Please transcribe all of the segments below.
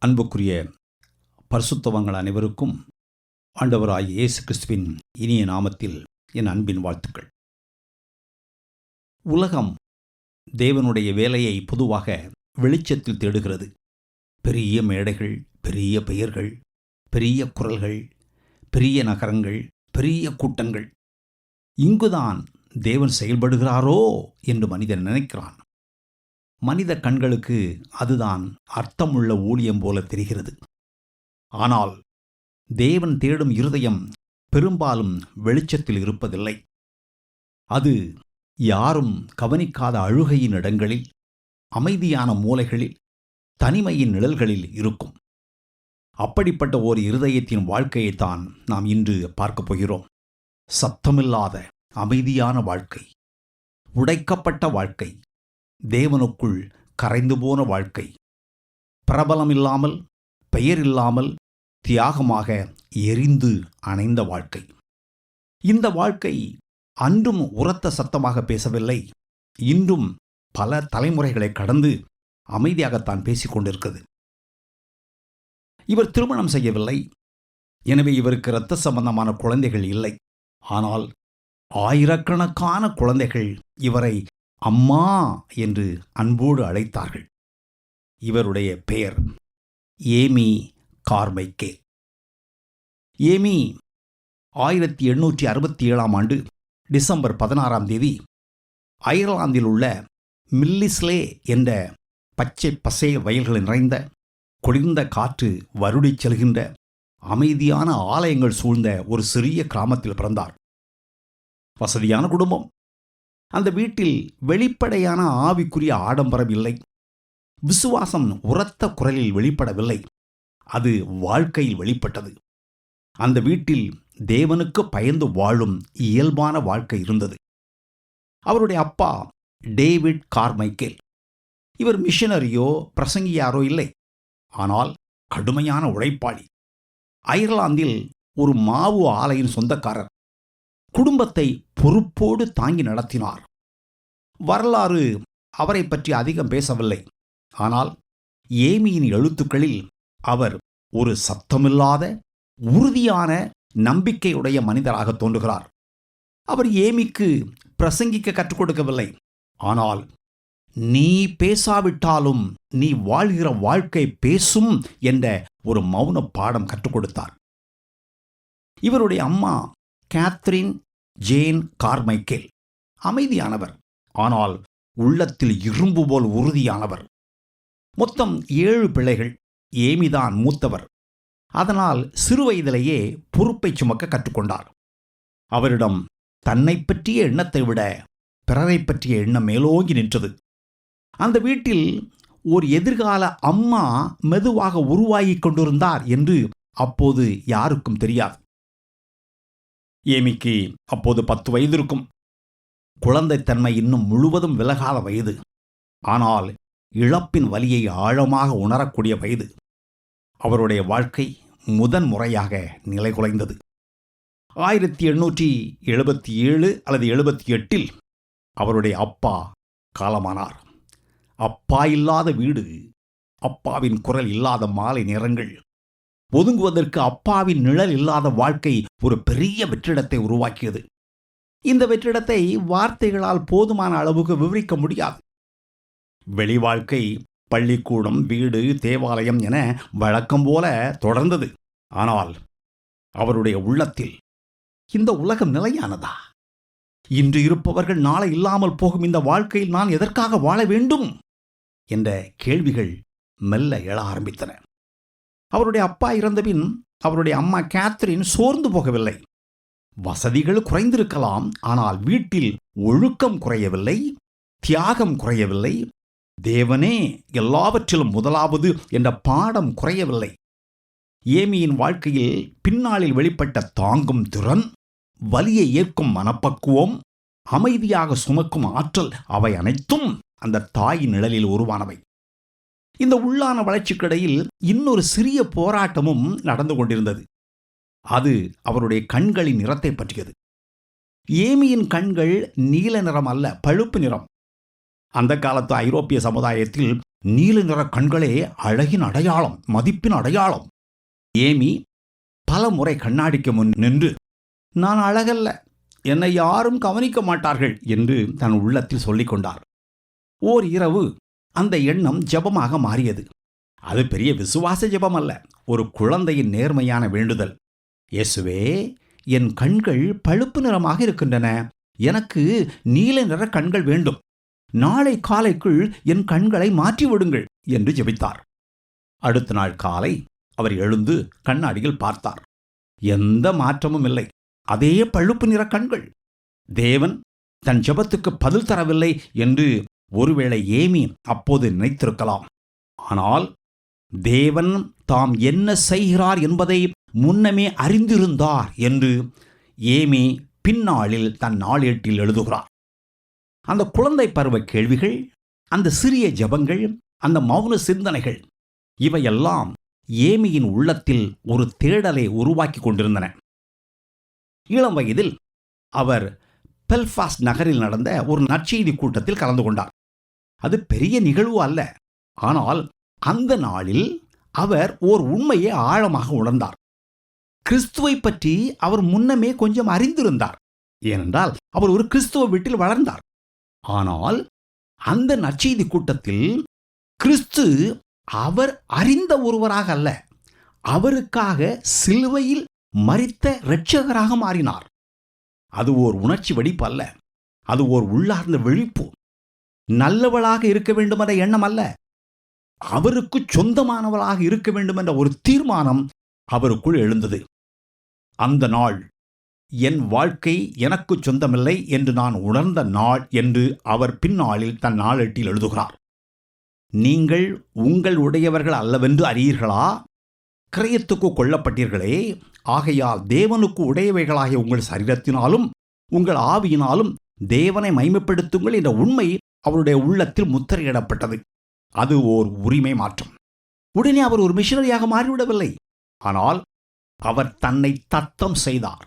அன்புக்குரிய பரிசுத்தவங்கள் அனைவருக்கும் ஆண்டவராகிய இயேசு கிறிஸ்துவின் இனிய நாமத்தில் என் அன்பின் வாழ்த்துக்கள். உலகம் தேவனுடைய வேலையை பொதுவாக வெளிச்சத்தில் தேடுகிறது. பெரிய மேடைகள், பெரிய பெயர்கள், பெரிய குரல்கள், பெரிய நகரங்கள், பெரிய கூட்டங்கள். இங்குதான் தேவன் செயல்படுகிறாரோ என்று மனிதன் நினைக்கிறான். மனித கண்களுக்கு அதுதான் அர்த்தமுள்ள ஊழியம் போல தெரிகிறது. ஆனால் தேவன் தேடும் இருதயம் பெரும்பாலும் வெளிச்சத்தில் இருப்பதில்லை. அது யாரும் கவனிக்காத அழுகையின் இடங்களில், அமைதியான மூலைகளில், தனிமையின் நிழல்களில் இருக்கும். அப்படிப்பட்ட ஒரு இருதயத்தின் வாழ்க்கையைத்தான் நாம் இன்று பார்க்கப் போகிறோம். சத்தமில்லாத அமைதியான வாழ்க்கை, உடைக்கப்பட்ட வாழ்க்கை, தேவனுக்குள் கரைந்து போன வாழ்க்கை, பிரபலமில்லாமல், பெயரில்லாமல், தியாகமாக எரிந்து அணைந்த வாழ்க்கை. இந்த வாழ்க்கை அன்றும் உரத்த சத்தமாக பேசவில்லை. இன்றும் பல தலைமுறைகளை கடந்து அமைதியாகத்தான் பேசிக்கொண்டிருக்கிறது. இவர் திருமணம் செய்யவில்லை, எனவே இவருக்கு இரத்த சம்பந்தமான குழந்தைகள் இல்லை. ஆனால் ஆயிரக்கணக்கான குழந்தைகள் இவரை அம்மா என்று அன்போடு அழைத்தார்கள். இவருடைய பெயர் ஏமி கார்மைக்கேல். ஏமி 1867 டிசம்பர் 16 அயர்லாந்தில் உள்ள மில்லிஸ்லே என்ற பச்சை பசை வயல்கள் நிறைந்த, குளிர்ந்த காற்று வருடிச் செல்கின்ற, அமைதியான ஆலயங்கள் சூழ்ந்த ஒரு சிறிய கிராமத்தில் பிறந்தார். வசதியான குடும்பம். அந்த வீட்டில் வெளிப்படையான ஆவிக்குரிய ஆடம்பரம் இல்லை. விசுவாசம் உரத்த குரலில் வெளிப்படவில்லை, அது வாழ்க்கையில் வெளிப்பட்டது. அந்த வீட்டில் தேவனுக்கு பயந்து வாழும் இயல்பான வாழ்க்கை இருந்தது. அவருடைய அப்பா டேவிட் கார்மைக்கேல். இவர் மிஷனரியோ பிரசங்கியாரோ இல்லை, ஆனால் கடுமையான உழைப்பாளி. அயர்லாந்தில் ஒரு மாவு ஆலையின் சொந்தக்காரர். குடும்பத்தை பொறுப்போடு தாங்கி நடத்தினார். வரலாறு அவரை பற்றி அதிகம் பேசவில்லை. ஆனால் ஏமியின் எழுத்துக்களில் அவர் ஒரு சத்தமில்லாத, உறுதியான, நம்பிக்கையுடைய மனிதராக தோன்றுகிறார். அவர் ஏமிக்கு பிரசங்கிக்க கற்றுக் கொடுக்கவில்லை. ஆனால் நீ பேசாவிட்டாலும் நீ வாழ்கிற வாழ்க்கை பேசும் என்ற ஒரு மௌன பாடம் கற்றுக் கொடுத்தார். இவருடைய அம்மா கேத்ரின் ஜேன் கார்மைக்கேல் அமைதியானவர், ஆனால் உள்ளத்தில் இரும்பு போல் உறுதியானவர். மொத்தம் 7 பிள்ளைகள். ஏமிதான் மூத்தவர். அதனால் சிறுவயதிலேயே பொறுப்பை சுமக்க கற்றுக்கொண்டார். அவரிடம் தன்னை பற்றிய எண்ணத்தை விட பிறரை பற்றிய எண்ணம் மேலோங்கி நின்றது. அந்த வீட்டில் ஒரு எதிர்கால அம்மா மெதுவாக உருவாகிக் கொண்டிருந்தார் என்று அப்போது யாருக்கும் தெரியாது. ஏமிக்கு அப்போது 10 வயது இருக்கும். குழந்தைத்தன்மை இன்னும் முழுவதும் விலகாத வயது. ஆனால் இழப்பின் வலியை ஆழமாக உணரக்கூடிய வயது. அவருடைய வாழ்க்கை முதன் முறையாக நிலைகுலைந்தது. 1877 அல்லது 78 அவருடைய அப்பா காலமானார். அப்பா இல்லாத வீடு, அப்பாவின் குரல் இல்லாத மாலை நேரங்கள், ஒதுங்குவதற்கு அப்பாவின் நிழல் இல்லாத வாழ்க்கை ஒரு பெரிய வெற்றிடத்தை உருவாக்கியது. இந்த வெற்றிடத்தை வார்த்தைகளால் போதுமான அளவுக்கு விவரிக்க முடியாது. வெளி வாழ்க்கை பள்ளிக்கூடம், வீடு, தேவாலயம் என வழக்கம் போல தொடர்ந்தது. ஆனால் அவருடைய உள்ளத்தில் இந்த உலகம் நிலையானதா? இன்று இருப்பவர்கள் நாளை இல்லாமல் போகும் இந்த வாழ்க்கையில் நான் எதற்காக வாழ வேண்டும் என்ற கேள்விகள் மெல்ல எழ ஆரம்பித்தன. அவருடைய அப்பா இறந்தபின் அவருடைய அம்மா கேத்ரின் சோர்ந்து போகவில்லை. வசதிகள் குறைந்திருக்கலாம், ஆனால் வீட்டில் ஒழுக்கம் குறையவில்லை, தியாகம் குறையவில்லை, தேவனே எல்லாவற்றிலும் முதலாவது என்ற பாடம் குறையவில்லை. ஏமியின் வாழ்க்கையில் பின்னாளில் வெளிப்பட்ட தாங்கும் திறன், வலியை ஏற்கும் மனப்பக்குவம், அமைதியாக சுமக்கும் ஆற்றல், அவை அனைத்தும் அந்த தாயின் நிழலில் உருவானவை. இந்த உள்ளான வளர்ச்சிக்கிடையில் இன்னொரு சிறிய போராட்டமும் நடந்து கொண்டிருந்தது. அது அவருடைய கண்களின் நிறத்தை பற்றியது. ஏமியின் கண்கள் நீல நிறம் அல்ல, பழுப்பு நிறம். அந்த காலத்து ஐரோப்பிய சமுதாயத்தில் நீல நிற கண்களே அழகின் அடையாளம், மதிப்பின் அடையாளம். ஏமி பல முறை கண்ணாடிக்கு முன் நின்று, நான் அழகல்ல, என்னை யாரும் கவனிக்க மாட்டார்கள் என்று தன் உள்ளத்தில் சொல்லிக் கொண்டார். ஓர் இரவு அந்த எண்ணம் ஜெபமாக மாறியது. அது பெரிய விசுவாச ஜெபம் அல்ல, ஒரு குழந்தையின் நேர்மையான வேண்டுதல். இயேசுவே, என் கண்கள் பழுப்பு நிறமாக இருக்கின்றன, எனக்கு நீல நிற கண்கள் வேண்டும், நாளை காலைக்குள் என் கண்களை மாற்றிவிடுங்கள் என்று ஜெபித்தார். அடுத்த நாள் காலை அவர் எழுந்து கண்ணாடியில் பார்த்தார். எந்த மாற்றமும் இல்லை, அதே பழுப்பு நிற கண்கள். தேவன் தன் ஜெபத்துக்கு பதில் தரவில்லை என்று ஒருவேளை ஏமி அப்போது நினைத்திருக்கலாம். ஆனால் தேவன் தாம் என்ன செய்கிறார் என்பதை முன்னமே அறிந்திருந்தார் என்று ஏமி பின்னாளில் தன் நாளேட்டில் எழுதுகிறார். அந்த குழந்தை பருவ கேள்விகள், அந்த சிறிய ஜெபங்கள், அந்த மௌன சிந்தனைகள், இவையெல்லாம் ஏமியின் உள்ளத்தில் ஒரு தேடலை உருவாக்கி கொண்டிருந்தன. இளம் வயதில் அவர் பெல்ஃபாஸ்ட் நகரில் நடந்த ஒரு நற்செய்தி கூட்டத்தில் கலந்து கொண்டார். அது பெரிய நிகழ்வு அல்ல, ஆனால் அந்த நாளில் அவர் ஓர் உண்மையை ஆழமாக உணர்ந்தார். கிறிஸ்துவை பற்றி அவர் முன்னமே கொஞ்சம் அறிந்திருந்தார், ஏனென்றால் அவர் ஒரு கிறிஸ்துவ வீட்டில் வளர்ந்தார். ஆனால் அந்த நற்செய்தி கூட்டத்தில் கிறிஸ்து அவர் அறிந்த ஒருவராக அல்ல, அவருக்காக சிலுவையில் மரித்த இரட்சகராக மாறினார். அது ஓர் உணர்ச்சி வெடிப்பு அல்ல, அது ஓர் உள்ளார்ந்த விழிப்பு. நல்லவளாக இருக்க வேண்டும் என்ற எண்ணம் அல்ல, அவருக்கு சொந்தமானவளாக இருக்க வேண்டும் என்ற ஒரு தீர்மானம் அவருக்குள் எழுந்தது. அந்த நாள் என் வாழ்க்கை எனக்கு சொந்தமில்லை என்று நான் உணர்ந்த நாள் என்று அவர் பின்னாளில் தன் நாளேட்டில் எழுதுகிறார். நீங்கள் உங்கள் உடையவர்கள் அல்லவென்று அறியீர்களா? கிரயத்துக்கு கொல்லப்பட்டீர்களே, ஆகையால் தேவனுக்கு உடையவைகளாகிய உங்கள் சரீரத்தினாலும் உங்கள் ஆவியினாலும் தேவனை மைமைப்படுத்துங்கள் என்ற உண்மை அவருடைய உள்ளத்தில் முத்திரையிடப்பட்டது. அது ஓர் உரிமை மாற்றம். உடனே அவர் ஒரு மிஷனரியாக மாறிவிடவில்லை, ஆனால் அவர் தன்னை தத்தம் செய்தார்.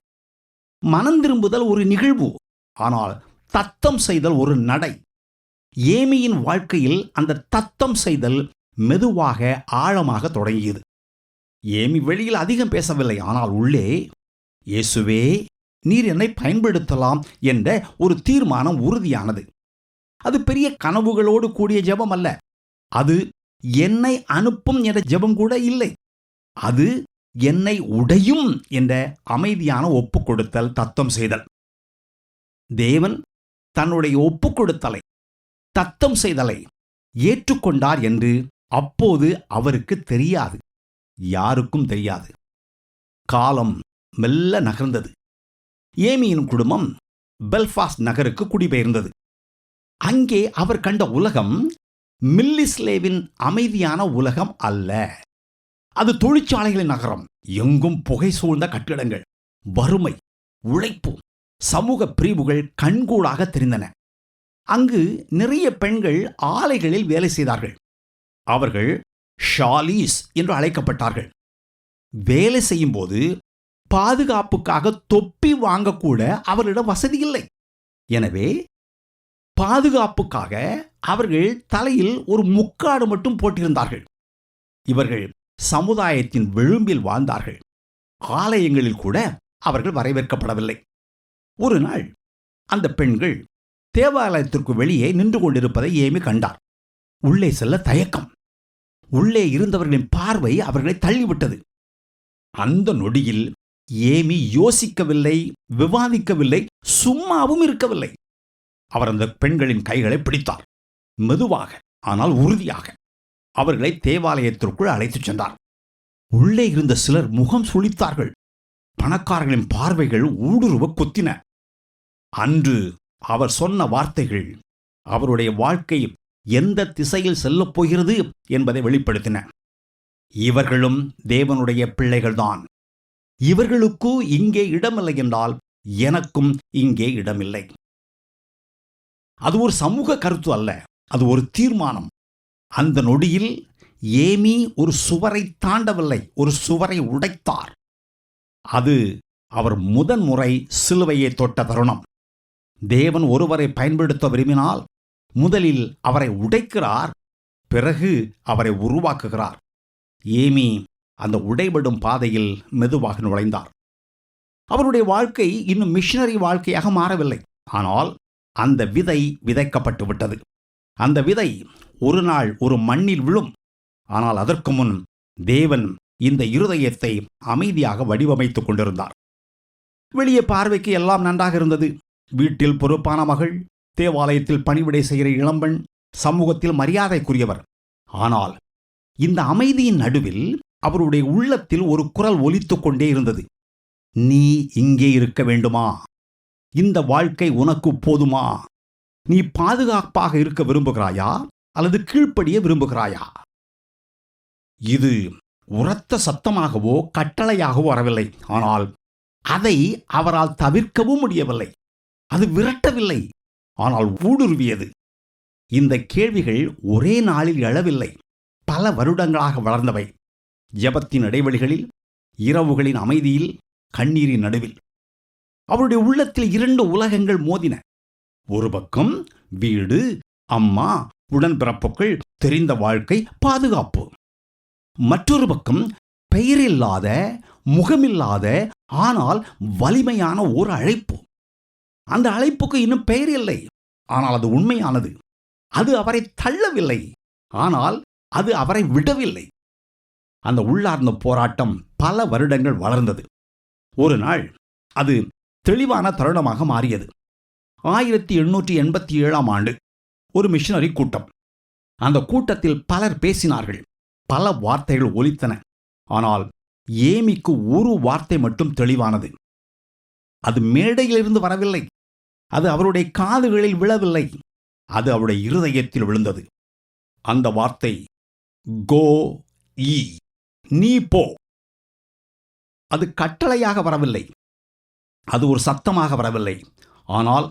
மனம் திரும்புதல் ஒரு நிகழ்வு, ஆனால் தத்தம் செய்தல் ஒரு நடை. ஏமியின் வாழ்க்கையில் அந்த தத்தம் செய்தல் மெதுவாக ஆழமாக தொடங்கியது. ஏமி வெளியில் அதிகம் பேசவில்லை, ஆனால் உள்ளே, இயேசுவே, நீர் என்னை பயன்படுத்தலாம் என்ற ஒரு தீர்மானம் உறுதியானது. அது பெரிய கனவுகளோடு கூடிய ஜெபம் அல்ல, அது என்னை அனுப்பும் என்ற ஜெபம் கூட இல்லை, அது என்னை உடையும் என்ற அமைதியான ஒப்புக்கொடுத்தல், தத்தம் செய்தல். தேவன் தன்னுடைய ஒப்புக்கொடுத்தலை, தத்தம் செய்தலை ஏற்றுக்கொண்டார் என்று அப்போது அவருக்கு தெரியாது, யாருக்கும் தெரியாது. காலம் மெல்ல நகர்ந்தது. ஏமியின் குடும்பம் பெல்ஃபாஸ்ட் நகருக்கு குடிபெயர்ந்தது. அங்கே அவர் கண்ட உலகம் மில்லிஸ்லேவின் அமைதியான உலகம் அல்ல. அது தொழிற்சாலைகளின் நகரம். எங்கும் புகை சூழ்ந்த கட்டிடங்கள், வறுமை, உழைப்பு, சமூக பிரிவுகள் கண்கூடாக தெரிந்தன. அங்கு நிறைய பெண்கள் ஆலைகளில் வேலை செய்தார்கள். அவர்கள் ஷாலீஸ் என்று அழைக்கப்பட்டார்கள். வேலை செய்யும் போது பாதுகாப்புக்காக தொப்பி வாங்கக்கூட அவர்களிடம் வசதி இல்லை. எனவே பாதுகாப்புக்காக அவர்கள் தலையில் ஒரு முக்காடு மட்டும் போட்டிருந்தார்கள். இவர்கள் சமுதாயத்தின் விளிம்பில் வாழ்ந்தார்கள். ஆலயங்களில் கூட அவர்கள் வரவேற்கப்படவில்லை. ஒரு நாள் அந்த பெண்கள் தேவாலயத்திற்கு வெளியே நின்று கொண்டிருப்பதை ஏமி கண்டார். உள்ளே செல்ல தயக்கம். உள்ளே இருந்தவர்களின் பார்வை அவர்களை தள்ளிவிட்டது. அந்த நொடியில் ஏமி யோசிக்கவில்லை, விவாதிக்கவில்லை, சும்மாவும் இருக்கவில்லை. அவர் அந்த பெண்களின் கைகளை பிடித்தார். மெதுவாக, ஆனால் உறுதியாக அவர்களை தேவாலயத்திற்குள் அழைத்துச் சென்றார். உள்ளே இருந்த சிலர் முகம் சுளித்தார்கள். பணக்காரர்களின் பார்வைகள் ஊடுருவ கொத்தின. அன்று அவர் சொன்ன வார்த்தைகள் அவருடைய வாழ்க்கை எந்த திசையில் செல்லப் போகிறது என்பதை வெளிப்படுத்தின. இவர்களும் தேவனுடைய பிள்ளைகள்தான். இவர்களுக்கு இங்கே இடமில்லை என்றால் எனக்கும் இங்கே இடமில்லை. அது ஒரு சமூக கருத்து அல்ல, அது ஒரு தீர்மானம். அந்த நொடியில் ஏமி ஒரு சுவரை தாண்டவில்லை, ஒரு சுவரை உடைத்தார். அது அவர் முதன்முறை சிலுவையை தொட்ட தருணம். தேவன் ஒருவரை பயன்படுத்த விரும்பினால் முதலில் அவரை உடைக்கிறார், பிறகு அவரை உருவாக்குகிறார். ஏமி அந்த உடைபடும் பாதையில் மெதுவாக நுழைந்தார். அவருடைய வாழ்க்கை இன்னும் மிஷனரி வாழ்க்கையாக மாறவில்லை. ஆனால் அந்த விதை விதைக்கப்பட்டு விட்டது. அந்த விதை ஒரு நாள் ஒரு மண்ணில் விழும். ஆனால் அதற்கு முன் தேவன் இந்த இருதயத்தை அமைதியாக வடிவமைத்துக் கொண்டிருந்தார். வெளியே பார்வைக்கு எல்லாம் நன்றாக இருந்தது. வீட்டில் பொறுப்பான மகள், தேவாலயத்தில் பணிவிடை செய்கிற இளம்பெண், சமூகத்தில் மரியாதைக்குரியவர். ஆனால் இந்த அமைதியின் நடுவில் அவருடைய உள்ளத்தில் ஒரு குரல் ஒலித்துக் கொண்டே இருந்தது. நீ இங்கே இருக்க வேண்டுமா? இந்த வாழ்க்கை உனக்கு போதுமா? நீ பாதுகாப்பாக இருக்க விரும்புகிறாயா அல்லது கீழ்ப்படிய விரும்புகிறாயா? இது உரத்த சத்தமாகவோ கட்டளையாகவோ வரவில்லை. ஆனால் அதை அவரால் தவிர்க்கவும் முடியவில்லை. அது விரட்டவில்லை, ஆனால் ஊடுருவியது. இந்த கேள்விகள் ஒரே நாளில் எழவில்லை. பல வருடங்களாக வளர்ந்தவை. ஜெபத்தின் இடைவெளிகளில், இரவுகளின் அமைதியில், கண்ணீரின் நடுவில். அவருடைய உள்ளத்தில் 2 உலகங்கள் மோதின. ஒரு பக்கம் வீடு, அம்மா, உடன்பிறப்புகள், தெரிந்த வாழ்க்கை, பாதுகாப்பு. மற்றொரு பக்கம் பெயரில்லாத, முகமில்லாத, ஆனால் வலிமையான ஒரு அழைப்பு. அந்த அழைப்புக்கு இன்னும் பெயர் இல்லை, ஆனால் அது உண்மையானது. அது அவரை தள்ளவில்லை, ஆனால் அது அவரை விடவில்லை. அந்த உள்ளார்ந்த போராட்டம் பல வருடங்கள் வளர்ந்தது. ஒரு நாள் அது தெளிவான தருணமாக மாறியது. 1887ஆம் ஆண்டு ஒரு மிஷனரி கூட்டம். அந்த கூட்டத்தில் பலர் பேசினார்கள். பல வார்த்தைகள் ஒலித்தன. ஆனால் ஏமிக்கு ஒரு வார்த்தை மட்டும் தெளிவானது. அது மேடையிலிருந்து வரவில்லை. அது அவருடைய காதுகளில் விழவில்லை. அது அவருடைய இருதயத்தில் விழுந்தது. அந்த வார்த்தை, கோ ஈ, நீ போ. அது கட்டளையாக வரவில்லை. அது ஒரு சத்தமாக வரவில்லை. ஆனால்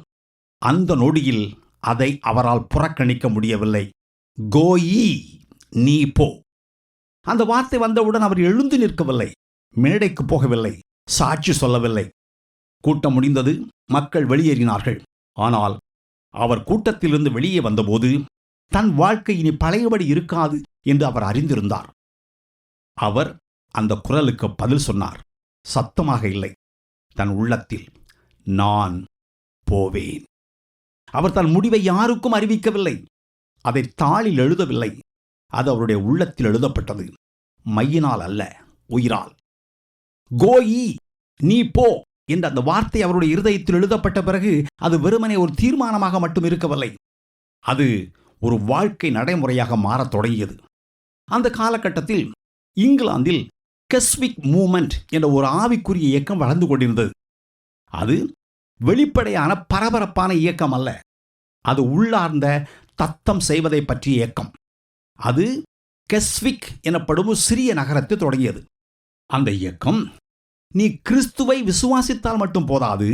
அந்த நொடியில் அதை அவரால் புறக்கணிக்க முடியவில்லை. கோ ஈ, நீ போ. அந்த வார்த்தை வந்தவுடன் அவர் எழுந்து நிற்கவில்லை, மேடைக்கு போகவில்லை, சாட்சி சொல்லவில்லை. கூட்டம் முடிந்தது. மக்கள் வெளியேறினார்கள். ஆனால் அவர் கூட்டத்திலிருந்து வெளியே வந்தபோது தன் வாழ்க்கை இனி பழையபடி இருக்காது என்று அவர் அறிந்திருந்தார். அவர் அந்த குரலுக்கு பதில் சொன்னார். சத்தமாக இல்லை, தன் உள்ளத்தில், நான் போவேன். அவர் தன் முடிவை யாருக்கும் அறிவிக்கவில்லை. அதை தாளில் எழுதவில்லை. அது அவருடைய உள்ளத்தில் எழுதப்பட்டது. மையினால் அல்ல, உயிரால். கோயி, நீ போ என்ற அந்த வார்த்தை அவருடைய இருதயத்தில் எழுதப்பட்ட பிறகு அது வெறுமனே ஒரு தீர்மானமாக மட்டும் இருக்கவில்லை. அது ஒரு வாழ்க்கை நடைமுறையாக மாறத் தொடங்கியது. அந்த காலகட்டத்தில் இங்கிலாந்தில் கெஸ்விக் மூவ்மெண்ட் என்ற ஒரு ஆவிக்குரிய இயக்கம் வளர்ந்து கொண்டிருந்தது. அது வெளிப்படையான பரபரப்பான இயக்கம் அல்ல. அது உள்ளார்ந்த தத்தம் செய்வதை பற்றிய இயக்கம். அது கெஸ்விக் எனப்படும் ஒரு சிறிய நகரத்தில் தொடங்கியது. அந்த இயக்கம், நீ கிறிஸ்துவை விசுவாசித்தால் மட்டும் போதாது,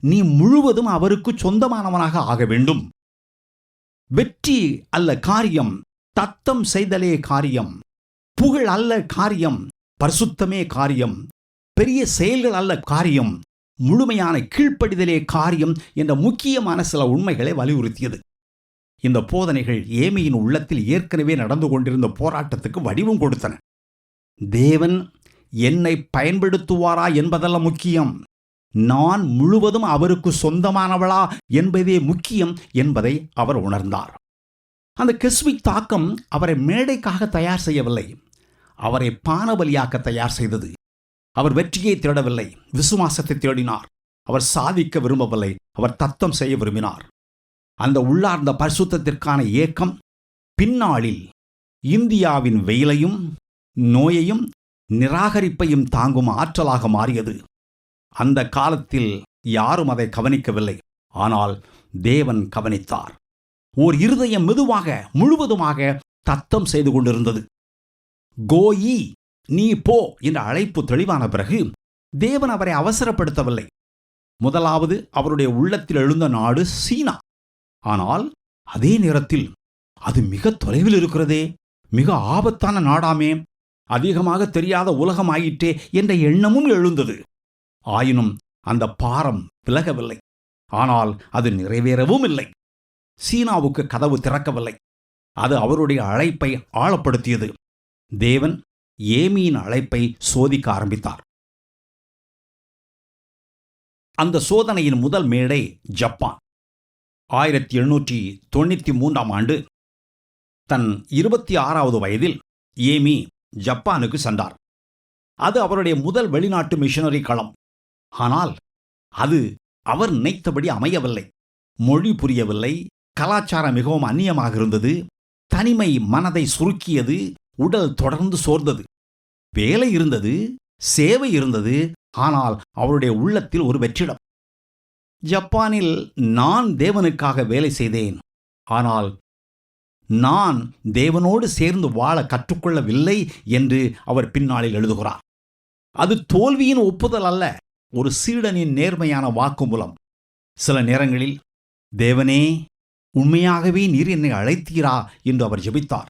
நீ முழுவதும் அவருக்கு சொந்தமானவனாக ஆக வேண்டும். வெற்றி அல்ல காரியம், தத்தம் செய்தலே காரியம். புகழ் அல்ல காரியம், பரிசுத்தமே காரியம். பெரிய செயல்கள் அல்ல காரியம், முழுமையான கீழ்ப்படிதலே காரியம் என்ற முக்கியமான சில உண்மைகளை வலியுறுத்தியது. இந்த போதனைகள் ஏமியின் உள்ளத்தில் ஏற்கனவே நடந்து கொண்டிருந்த போராட்டத்துக்கு வடிவம் கொடுத்தன. தேவன் என்னை பயன்படுத்துவாரா என்பதல்ல முக்கியம், நான் முழுவதும் அவருக்கு சொந்தமானவளா என்பதே முக்கியம் என்பதை அவர் உணர்ந்தார். அந்த கெஸ்விக் தாக்கம் அவரை மேடைக்காக தயார் செய்யவில்லை, அவரை பானபலியாக்க தயார் செய்தது. அவர் வெற்றியை தேடவில்லை, விசுவாசத்தை தேடினார். அவர் சாதிக்க விரும்பவில்லை, அவர் தத்தம் செய்ய விரும்பினார். அந்த உள்ளார்ந்த பரிசுத்தத்திற்கான ஏக்கம் பின்னாளில் இந்தியாவின் வெயிலையும் நோயையும் நிராகரிப்பையும் தாங்கும் ஆற்றலாக மாறியது. அந்த காலத்தில் யாரும் அதை கவனிக்கவில்லை, ஆனால் தேவன் கவனித்தார். ஓர் இருதயம் மெதுவாக முழுவதுமாக தத்தம் செய்து கொண்டிருந்தது. கோயி, நீ போ என்ற அழைப்பு தெளிவான பிறகு தேவன் அவரை அவசரப்படுத்தவில்லை. முதலாவது அவருடைய உள்ளத்தில் எழுந்த நாடு சீனா. ஆனால் அதே நேரத்தில் அது மிக தொலைவில் இருக்கிறதே, மிக ஆபத்தான நாடாமே, அதிகமாக தெரியாத உலகமாயிற்றே என்ற எண்ணமும் எழுந்தது. ஆயினும் அந்த பாரம் விலகவில்லை. ஆனால் அது நிறைவேறவும் இல்லை. சீனாவுக்கு கதவு திறக்கவில்லை. அது அவருடைய அழைப்பை ஆழப்படுத்தியது. தேவன் ஏமியின் அழைப்பை சோதிக்க ஆரம்பித்தார். அந்த சோதனையின் முதல் மேடை ஜப்பான். 1793 ஆண்டு தன் 26வது வயதில் ஏமி ஜப்பானுக்கு சென்றார். அது அவருடைய முதல் வெளிநாட்டு மிஷனரி களம். ஆனால் அது அவர் நினைத்தபடி அமையவில்லை. மொழி புரியவில்லை. கலாச்சாரம் மிகவும் அந்நியமாக இருந்தது. தனிமை மனதை சுருக்கியது. உடல் தொடர்ந்து சோர்ந்தது. வேலை இருந்தது, சேவை இருந்தது. ஆனால் அவருடைய உள்ளத்தில் ஒரு வெற்றிடம். ஜப்பானில் நான் தேவனுக்காக வேலை செய்தேன். ஆனால் நான் தேவனோடு சேர்ந்து வாழ கற்றுக்கொள்ளவில்லை என்று அவர் பின்னாளில் எழுதுகிறார். அது தோல்வியின் ஒப்புதல் அல்ல, ஒரு சீடனின் நேர்மையான வாக்குமூலம். சில நேரங்களில், தேவனே, உண்மையாகவே நீர் என்னை அழைத்தீரா என்று அவர் ஜெபித்தார்.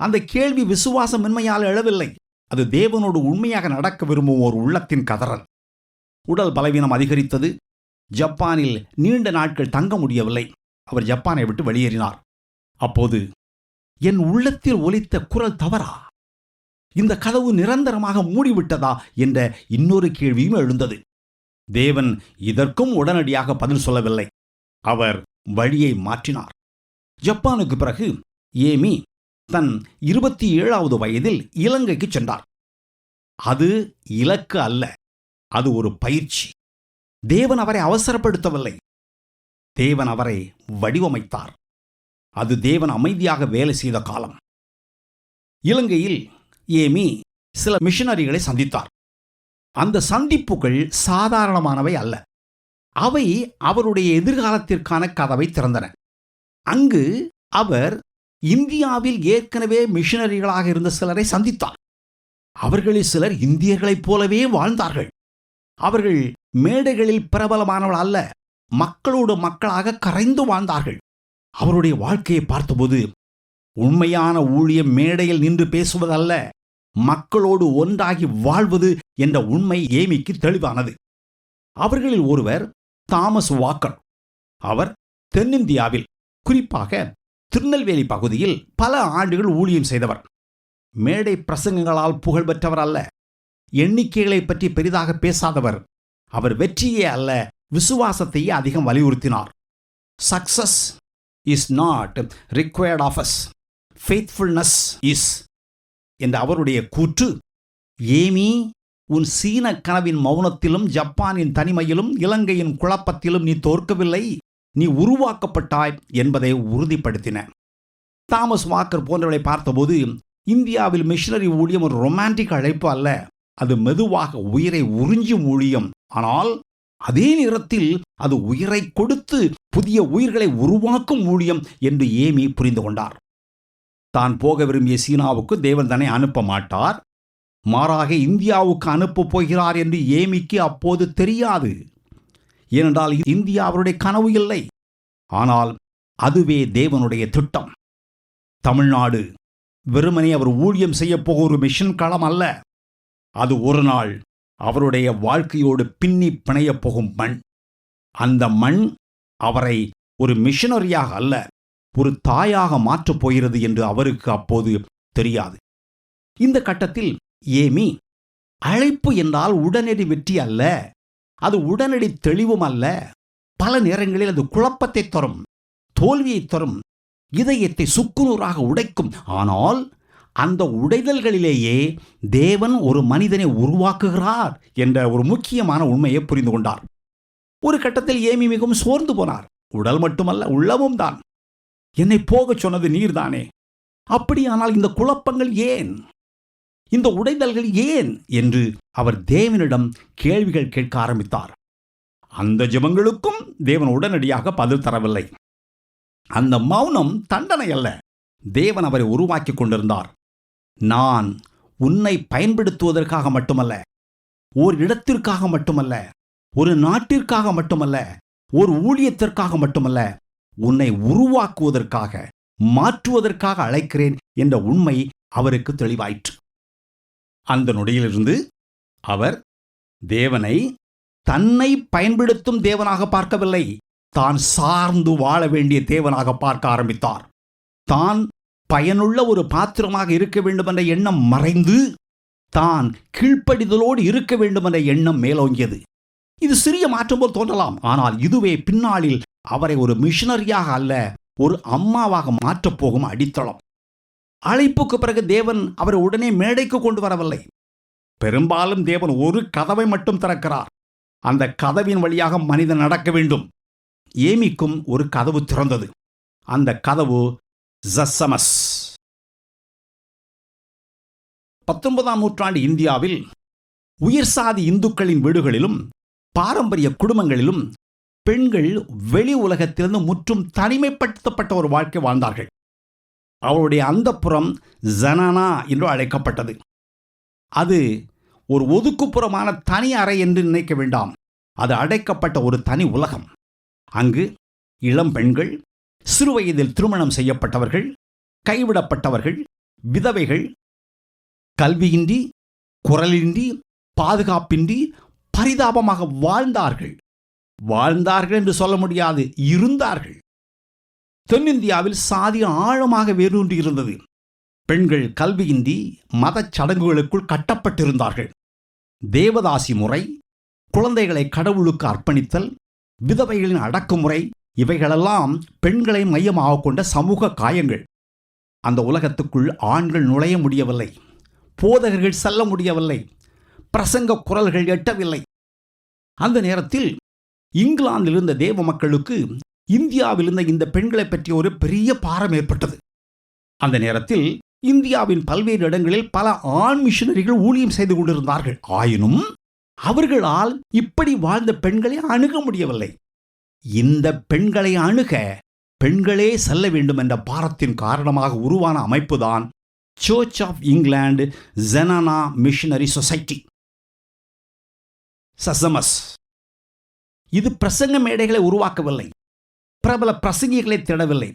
அந்த கேள்வி விசுவாசமின்மையால் எழவில்லை. அது தேவனோடு உண்மையாக நடக்க விரும்பும் ஒரு உள்ளத்தின் கதறல். உடல் பலவீனம் அதிகரித்தது. ஜப்பானில் நீண்ட நாட்கள் தங்க முடியவில்லை. அவர் ஜப்பானை விட்டு வெளியேறினார். அப்போது என் உள்ளத்தில் ஒலித்த குரல் தவறா? இந்த கதவு நிரந்தரமாக மூடிவிட்டதா என்ற இன்னொரு கேள்வியும் எழுந்தது. தேவன் இதற்கும் உடனடியாக பதில் சொல்லவில்லை. அவர் வழியை மாற்றினார். ஜப்பானுக்கு பிறகு ஏமி தன் 27வது வயதில் இலங்கைக்கு சென்றார். அது இலக்கு அல்ல, அது ஒரு பயிற்சி. தேவன் அவரை அவசரப்படுத்தவில்லை. தேவன் அவரை வடிவமைத்தார். அது தேவன் அமைதியாக வேலை செய்த காலம். இலங்கையில் ஏமி சில மிஷனரிகளை சந்தித்தார். அந்த சந்திப்புகள் சாதாரணமானவை அல்ல. அவை அவருடைய எதிர்காலத்திற்கான கதவை திறந்தன. அங்கு அவர் இந்தியாவில் ஏற்கனவே மிஷனரிகளாக இருந்த சிலரை சந்தித்தார். அவர்களில் சிலர் இந்தியர்களைப் போலவே வாழ்ந்தார்கள். அவர்கள் மேடைகளில் பிரபலமானவர்கள் அல்ல, மக்களோடு மக்களாக கரைந்து வாழ்ந்தார்கள். அவருடைய வாழ்க்கையை பார்த்தபோது உண்மையான ஊழியம் மேடையில் நின்று பேசுவதல்ல, மக்களோடு ஒன்றாகி வாழ்வது என்ற உண்மை ஏமிக்கு தெளிவானது. அவர்களில் ஒருவர் தாமஸ் வாக்கர். அவர் தென்னிந்தியாவில், குறிப்பாக திருநெல்வேலி பகுதியில் பல ஆண்டுகள் ஊழியம் செய்தவர். மேடை பிரசங்கங்களால் புகழ்பெற்றவர் அல்ல, எண்ணிக்கைகளை பற்றி பெரிதாக பேசாதவர். அவர் வெற்றியே அல்ல, விசுவாசத்தையே அதிகம் வலியுறுத்தினார். Success is not required of us, faithfulness is என்ற அவருடைய கூற்று, ஏமி, உன் சீன கனவின் மௌனத்திலும் ஜப்பானின் தனிமையிலும் இலங்கையின் குழப்பத்திலும் நீ தோற்கவில்லை, நீ உருவாக்கப்பட்டாய் என்பதை உறுதிப்படுத்தின. தாமஸ் வாக்கர் போன்றவர்களை பார்த்தபோது இந்தியாவில் மிஷனரி ஊழியம் ஒரு ரொமான்டிக் அழைப்பு அல்ல, அது மெதுவாக உயிரை உறிஞ்சும் ஊழியம். ஆனால் அதே நேரத்தில் அது உயிரை கொடுத்து புதிய உயிர்களை உருவாக்கும் ஊழியம் என்று ஏமி புரிந்து கொண்டார். தான் போக விரும்பிய சீனாவுக்கு தேவன் தன்னை அனுப்ப மாட்டார், மாறாக இந்தியாவுக்கு அனுப்பப் போகிறார் என்று ஏமிக்கு அப்போது தெரியாது. ஏனென்றால் இந்தியா அவருடைய கனவு இல்லை. ஆனால் அதுவே தேவனுடைய திட்டம். தமிழ்நாடு வெறுமனே அவர் ஊழியம் செய்யப் போக ஒரு மிஷன் களம் அல்ல, அது ஒரு நாள் அவருடைய வாழ்க்கையோடு பின்னி பிணையப் போகும் மண். அந்த மண் அவரை ஒரு மிஷனரியாக அல்ல, ஒரு தாயாக மாற்றப் போகிறது என்று அவருக்கு அப்போது தெரியாது. இந்த கட்டத்தில் ஏமி, அழைப்பு என்றால் உடனடி வெற்றி அல்ல, அது உடனடி தெளிவும் அல்ல. பல நேரங்களில் அது குழப்பத்தை தரும், தோல்வியை தரும், இதயத்தை சுக்குநூறாக உடைக்கும். ஆனால் அந்த உடைதல்களிலேயே தேவன் ஒரு மனிதனை உருவாக்குகிறார் என்ற ஒரு முக்கியமான உண்மையை புரிந்து கொண்டார். ஒரு கட்டத்தில் ஏமி மிகவும் சோர்ந்து போனார். உடல் மட்டுமல்ல, உள்ளமும் தான். என்னை போகச் சொன்னது நீர்தானே, அப்படியானால் இந்த குழப்பங்கள் ஏன், இந்த உடைதல்கள் ஏன் என்று அவர் தேவனிடம் கேள்விகள் கேட்க ஆரம்பித்தார். அந்த ஜெபங்களுக்கும் தேவன் உடனடியாக பதில் தரவில்லை. அந்த மௌனம் தண்டனை அல்ல, தேவன் அவரை உருவாக்கி கொண்டிருந்தார். நான் உன்னை பயன்படுத்துவதற்காக மட்டுமல்ல, ஓர் இடத்திற்காக மட்டுமல்ல, ஒரு நாட்டிற்காக மட்டுமல்ல, ஒரு ஊழியத்திற்காக மட்டுமல்ல, உன்னை உருவாக்குவதற்காக, மாற்றுவதற்காக அழைக்கிறேன் என்ற உண்மை அவருக்கு தெளிவாயிற்று. அந்த நொடியிலிருந்து அவர் தேவனை தன்னை பயன்படுத்தும் தேவனாக பார்க்கவில்லை, தான் சார்ந்து வாழ வேண்டிய தேவனாக பார்க்க ஆரம்பித்தார். தான் பயனுள்ள ஒரு பாத்திரமாக இருக்க வேண்டும் என்ற எண்ணம் மறைந்து தான் கீழ்ப்படிதலோடு இருக்க வேண்டும் என்ற எண்ணம் மேலோங்கியது. இது சிறிய மாற்றம் போல் தோன்றலாம், ஆனால் இதுவே பின்னாளில் அவரை ஒரு மிஷனரியாக அல்ல, ஒரு அம்மாவாக மாற்றப் போகும் அடித்தளம். அழைப்புக்கு பிறகு தேவன் அவரை உடனே மேடைக்கு கொண்டு வரவில்லை. பெரும்பாலும் தேவன் ஒரு கதவை மட்டும் திறக்கிறார். அந்த கதவின் வழியாக மனிதன் நடக்க வேண்டும். ஏமிக்கும் ஒரு கதவு திறந்தது. அந்த கதவு ஜசமஸ். 19ஆம் நூற்றாண்டு இந்தியாவில் உயர் சாதி இந்துக்களின் வீடுகளிலும் பாரம்பரிய குடும்பங்களிலும் பெண்கள் வெளி உலகத்திலிருந்து முற்றும் தனிமைப்படுத்தப்பட்ட ஒரு வாழ்க்கை வாழ்ந்தார்கள். அவருடைய அந்தப்புறம் ஜனனா என்று அழைக்கப்பட்டது. அது ஒரு ஒதுக்குப்புறமான தனி அறை என்று நினைக்க வேண்டாம். அது அடைக்கப்பட்ட ஒரு தனி உலகம். அங்கு இளம் பெண்கள், சிறுவயதில் திருமணம் செய்யப்பட்டவர்கள், கைவிடப்பட்டவர்கள், விதவைகள் கல்வியின்றி, குரலின்றி, பாதுகாப்பின்றி பரிதாபமாக வாழ்ந்தார்கள். வாழ்ந்தார்கள் என்று சொல்ல முடியாது, இருந்தார்கள். தென்னிந்தியாவில் சாதி ஆழமாக வேரூன்றி இருந்தது. பெண்கள் கல்வியின்றி மதச் சடங்குகளுக்குள் கட்டப்பட்டிருந்தார்கள். தேவதாசி முறை, குழந்தைகளை கடவுளுக்கு அர்ப்பணித்தல், விதவைகளின் அடக்குமுறை, இவைகளெல்லாம் பெண்களை மையமாக கொண்ட சமூக காயங்கள். அந்த உலகத்துக்குள் ஆண்கள் நுழைய முடியவில்லை, போதகர்கள் செல்ல முடியவில்லை, பிரசங்க குரல்கள் எட்டவில்லை. அந்த நேரத்தில் இங்கிலாந்தில் இருந்த தேவ மக்களுக்கு இந்தியாவில் இருந்த இந்த பெண்களை பற்றி ஒரு பெரிய பாரம் ஏற்பட்டது. அந்த நேரத்தில் இந்தியாவின் பல்வேறு இடங்களில் பல ஆண் மிஷனரிகள் ஊழியம் செய்து கொண்டிருந்தார்கள். ஆயினும் அவர்களால் இப்படி வாழ்ந்த பெண்களை அணுக முடியவில்லை. இந்த பெண்களை அணுக பெண்களே செல்ல வேண்டும் என்ற பாரத்தின் காரணமாக உருவான அமைப்புதான் Church of England Zenana Missionary Society, சசமஸ். இது பிரசங்க மேடைகளை உருவாக்கவில்லை, பிரபல பிரசங்கிகளை தேடவில்லை.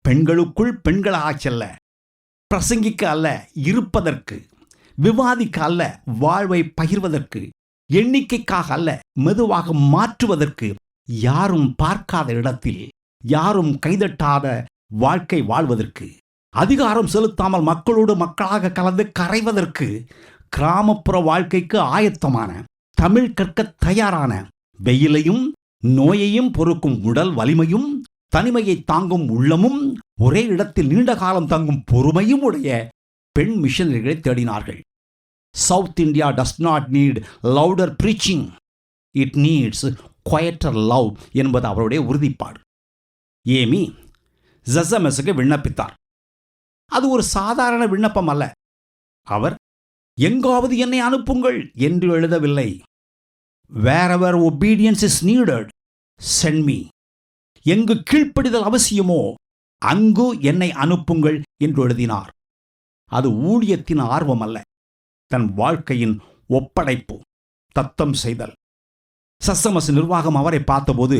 பெண்களுக்குள் பெண்களாக செல்ல, பிரசங்கிக்க அல்ல, இருப்பதற்கு, விவாதிக்க அல்ல, வாழ்வை பகிர்வதற்கு, எண்ணிக்கைக்காக அல்ல, மெதுவாக மாற்றுவதற்கு, யாரும் பார்க்காத இடத்தில், யாரும் கைதட்டாத வாழ்க்கை வாழ்வதற்கு, அதிகாரம் செலுத்தாமல் மக்களோடு மக்களாக கலந்து கரைவதற்கு, கிராமப்புற வாழ்க்கைக்கு ஆயத்தமான, தமிழ் கற்க தயாரான, வெயிலையும் நோயையும் பொறுக்கும் உடல் வலிமையும், தனிமையை தாங்கும் உள்ளமும், ஒரே இடத்தில் நீண்ட காலம் தங்கும் பொறுமையும் உடைய பெண் மிஷனரிகளை தேடினார்கள். South India does not need louder preaching, it needs quieter love என்பது அவருடைய உறுதிப்பாடு. ஏமி ஜசமஸுக்கு விண்ணப்பித்தார். அது ஒரு சாதாரண விண்ணப்பம் அல்ல. அவர் எங்காவது என்னை அனுப்புங்கள் என்று எழுதவில்லை. Wherever obedience is needed, send me. எங்கு கீழ்ப்படிதல் அவசியமோ அங்கு என்னை அனுப்புங்கள் என்று எழுதினார். அது ஊழியத்தின் ஆர்வம் அல்ல, தன் வாழ்க்கையின் ஒப்படைப்பு, தத்தம் செய்தல். சசமஸ் நிர்வாகம் அவரை பார்த்தபோது,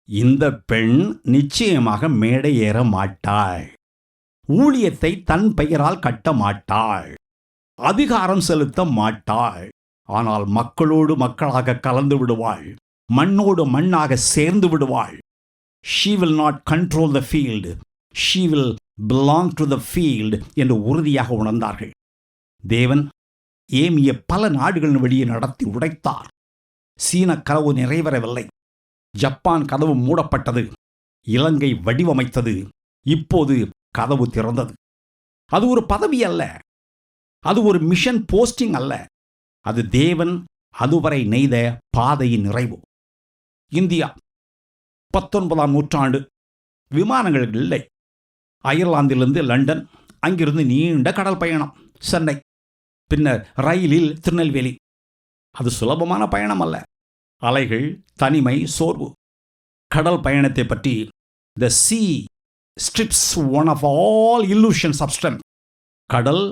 இந்த பெண் நிச்சயமாக மேடை ஏற மாட்டாள், ஊழியத்தை தன் பெயரால் கட்ட மாட்டாள், அதிகாரம் செலுத்த மாட்டாள், ஆனால் மக்களோடு மக்களாக கலந்து விடுவாள், மண்ணோடு மண்ணாக சேர்ந்து விடுவாள். She will not control the field, she will belong to the field என்று உறுதியாக உணர்ந்தார்கள். தேவன் ஏமிய பல நாடுகளின் வெளியே நடத்தி உடைத்தார். சீன கனவு நிறைவேறவில்லை. ஜப்பான் கதவு மூடப்பட்டது. இலங்கை வடிவமைத்தது. இப்போது கதவு திறந்தது. அது ஒரு பதவி அல்ல, அது ஒரு மிஷன் போஸ்டிங் அல்ல, அது தேவன் அதுவரை நெய்த பாதையின் நிறைவு. இந்தியா 19ஆம் நூற்றாண்டு. விமானங்கள் இல்லை. அயர்லாந்திலிருந்து லண்டன், அங்கிருந்து நீண்ட கடல் பயணம் சென்னை, பின்னர் ரயிலில் திருநெல்வேலி. அது சுலபமான பயணம் அல்ல. அலைகள், தனிமை, சோர்வு. கடல் பயணத்தை பற்றி the sea strips one of all illusions of strength. கடல்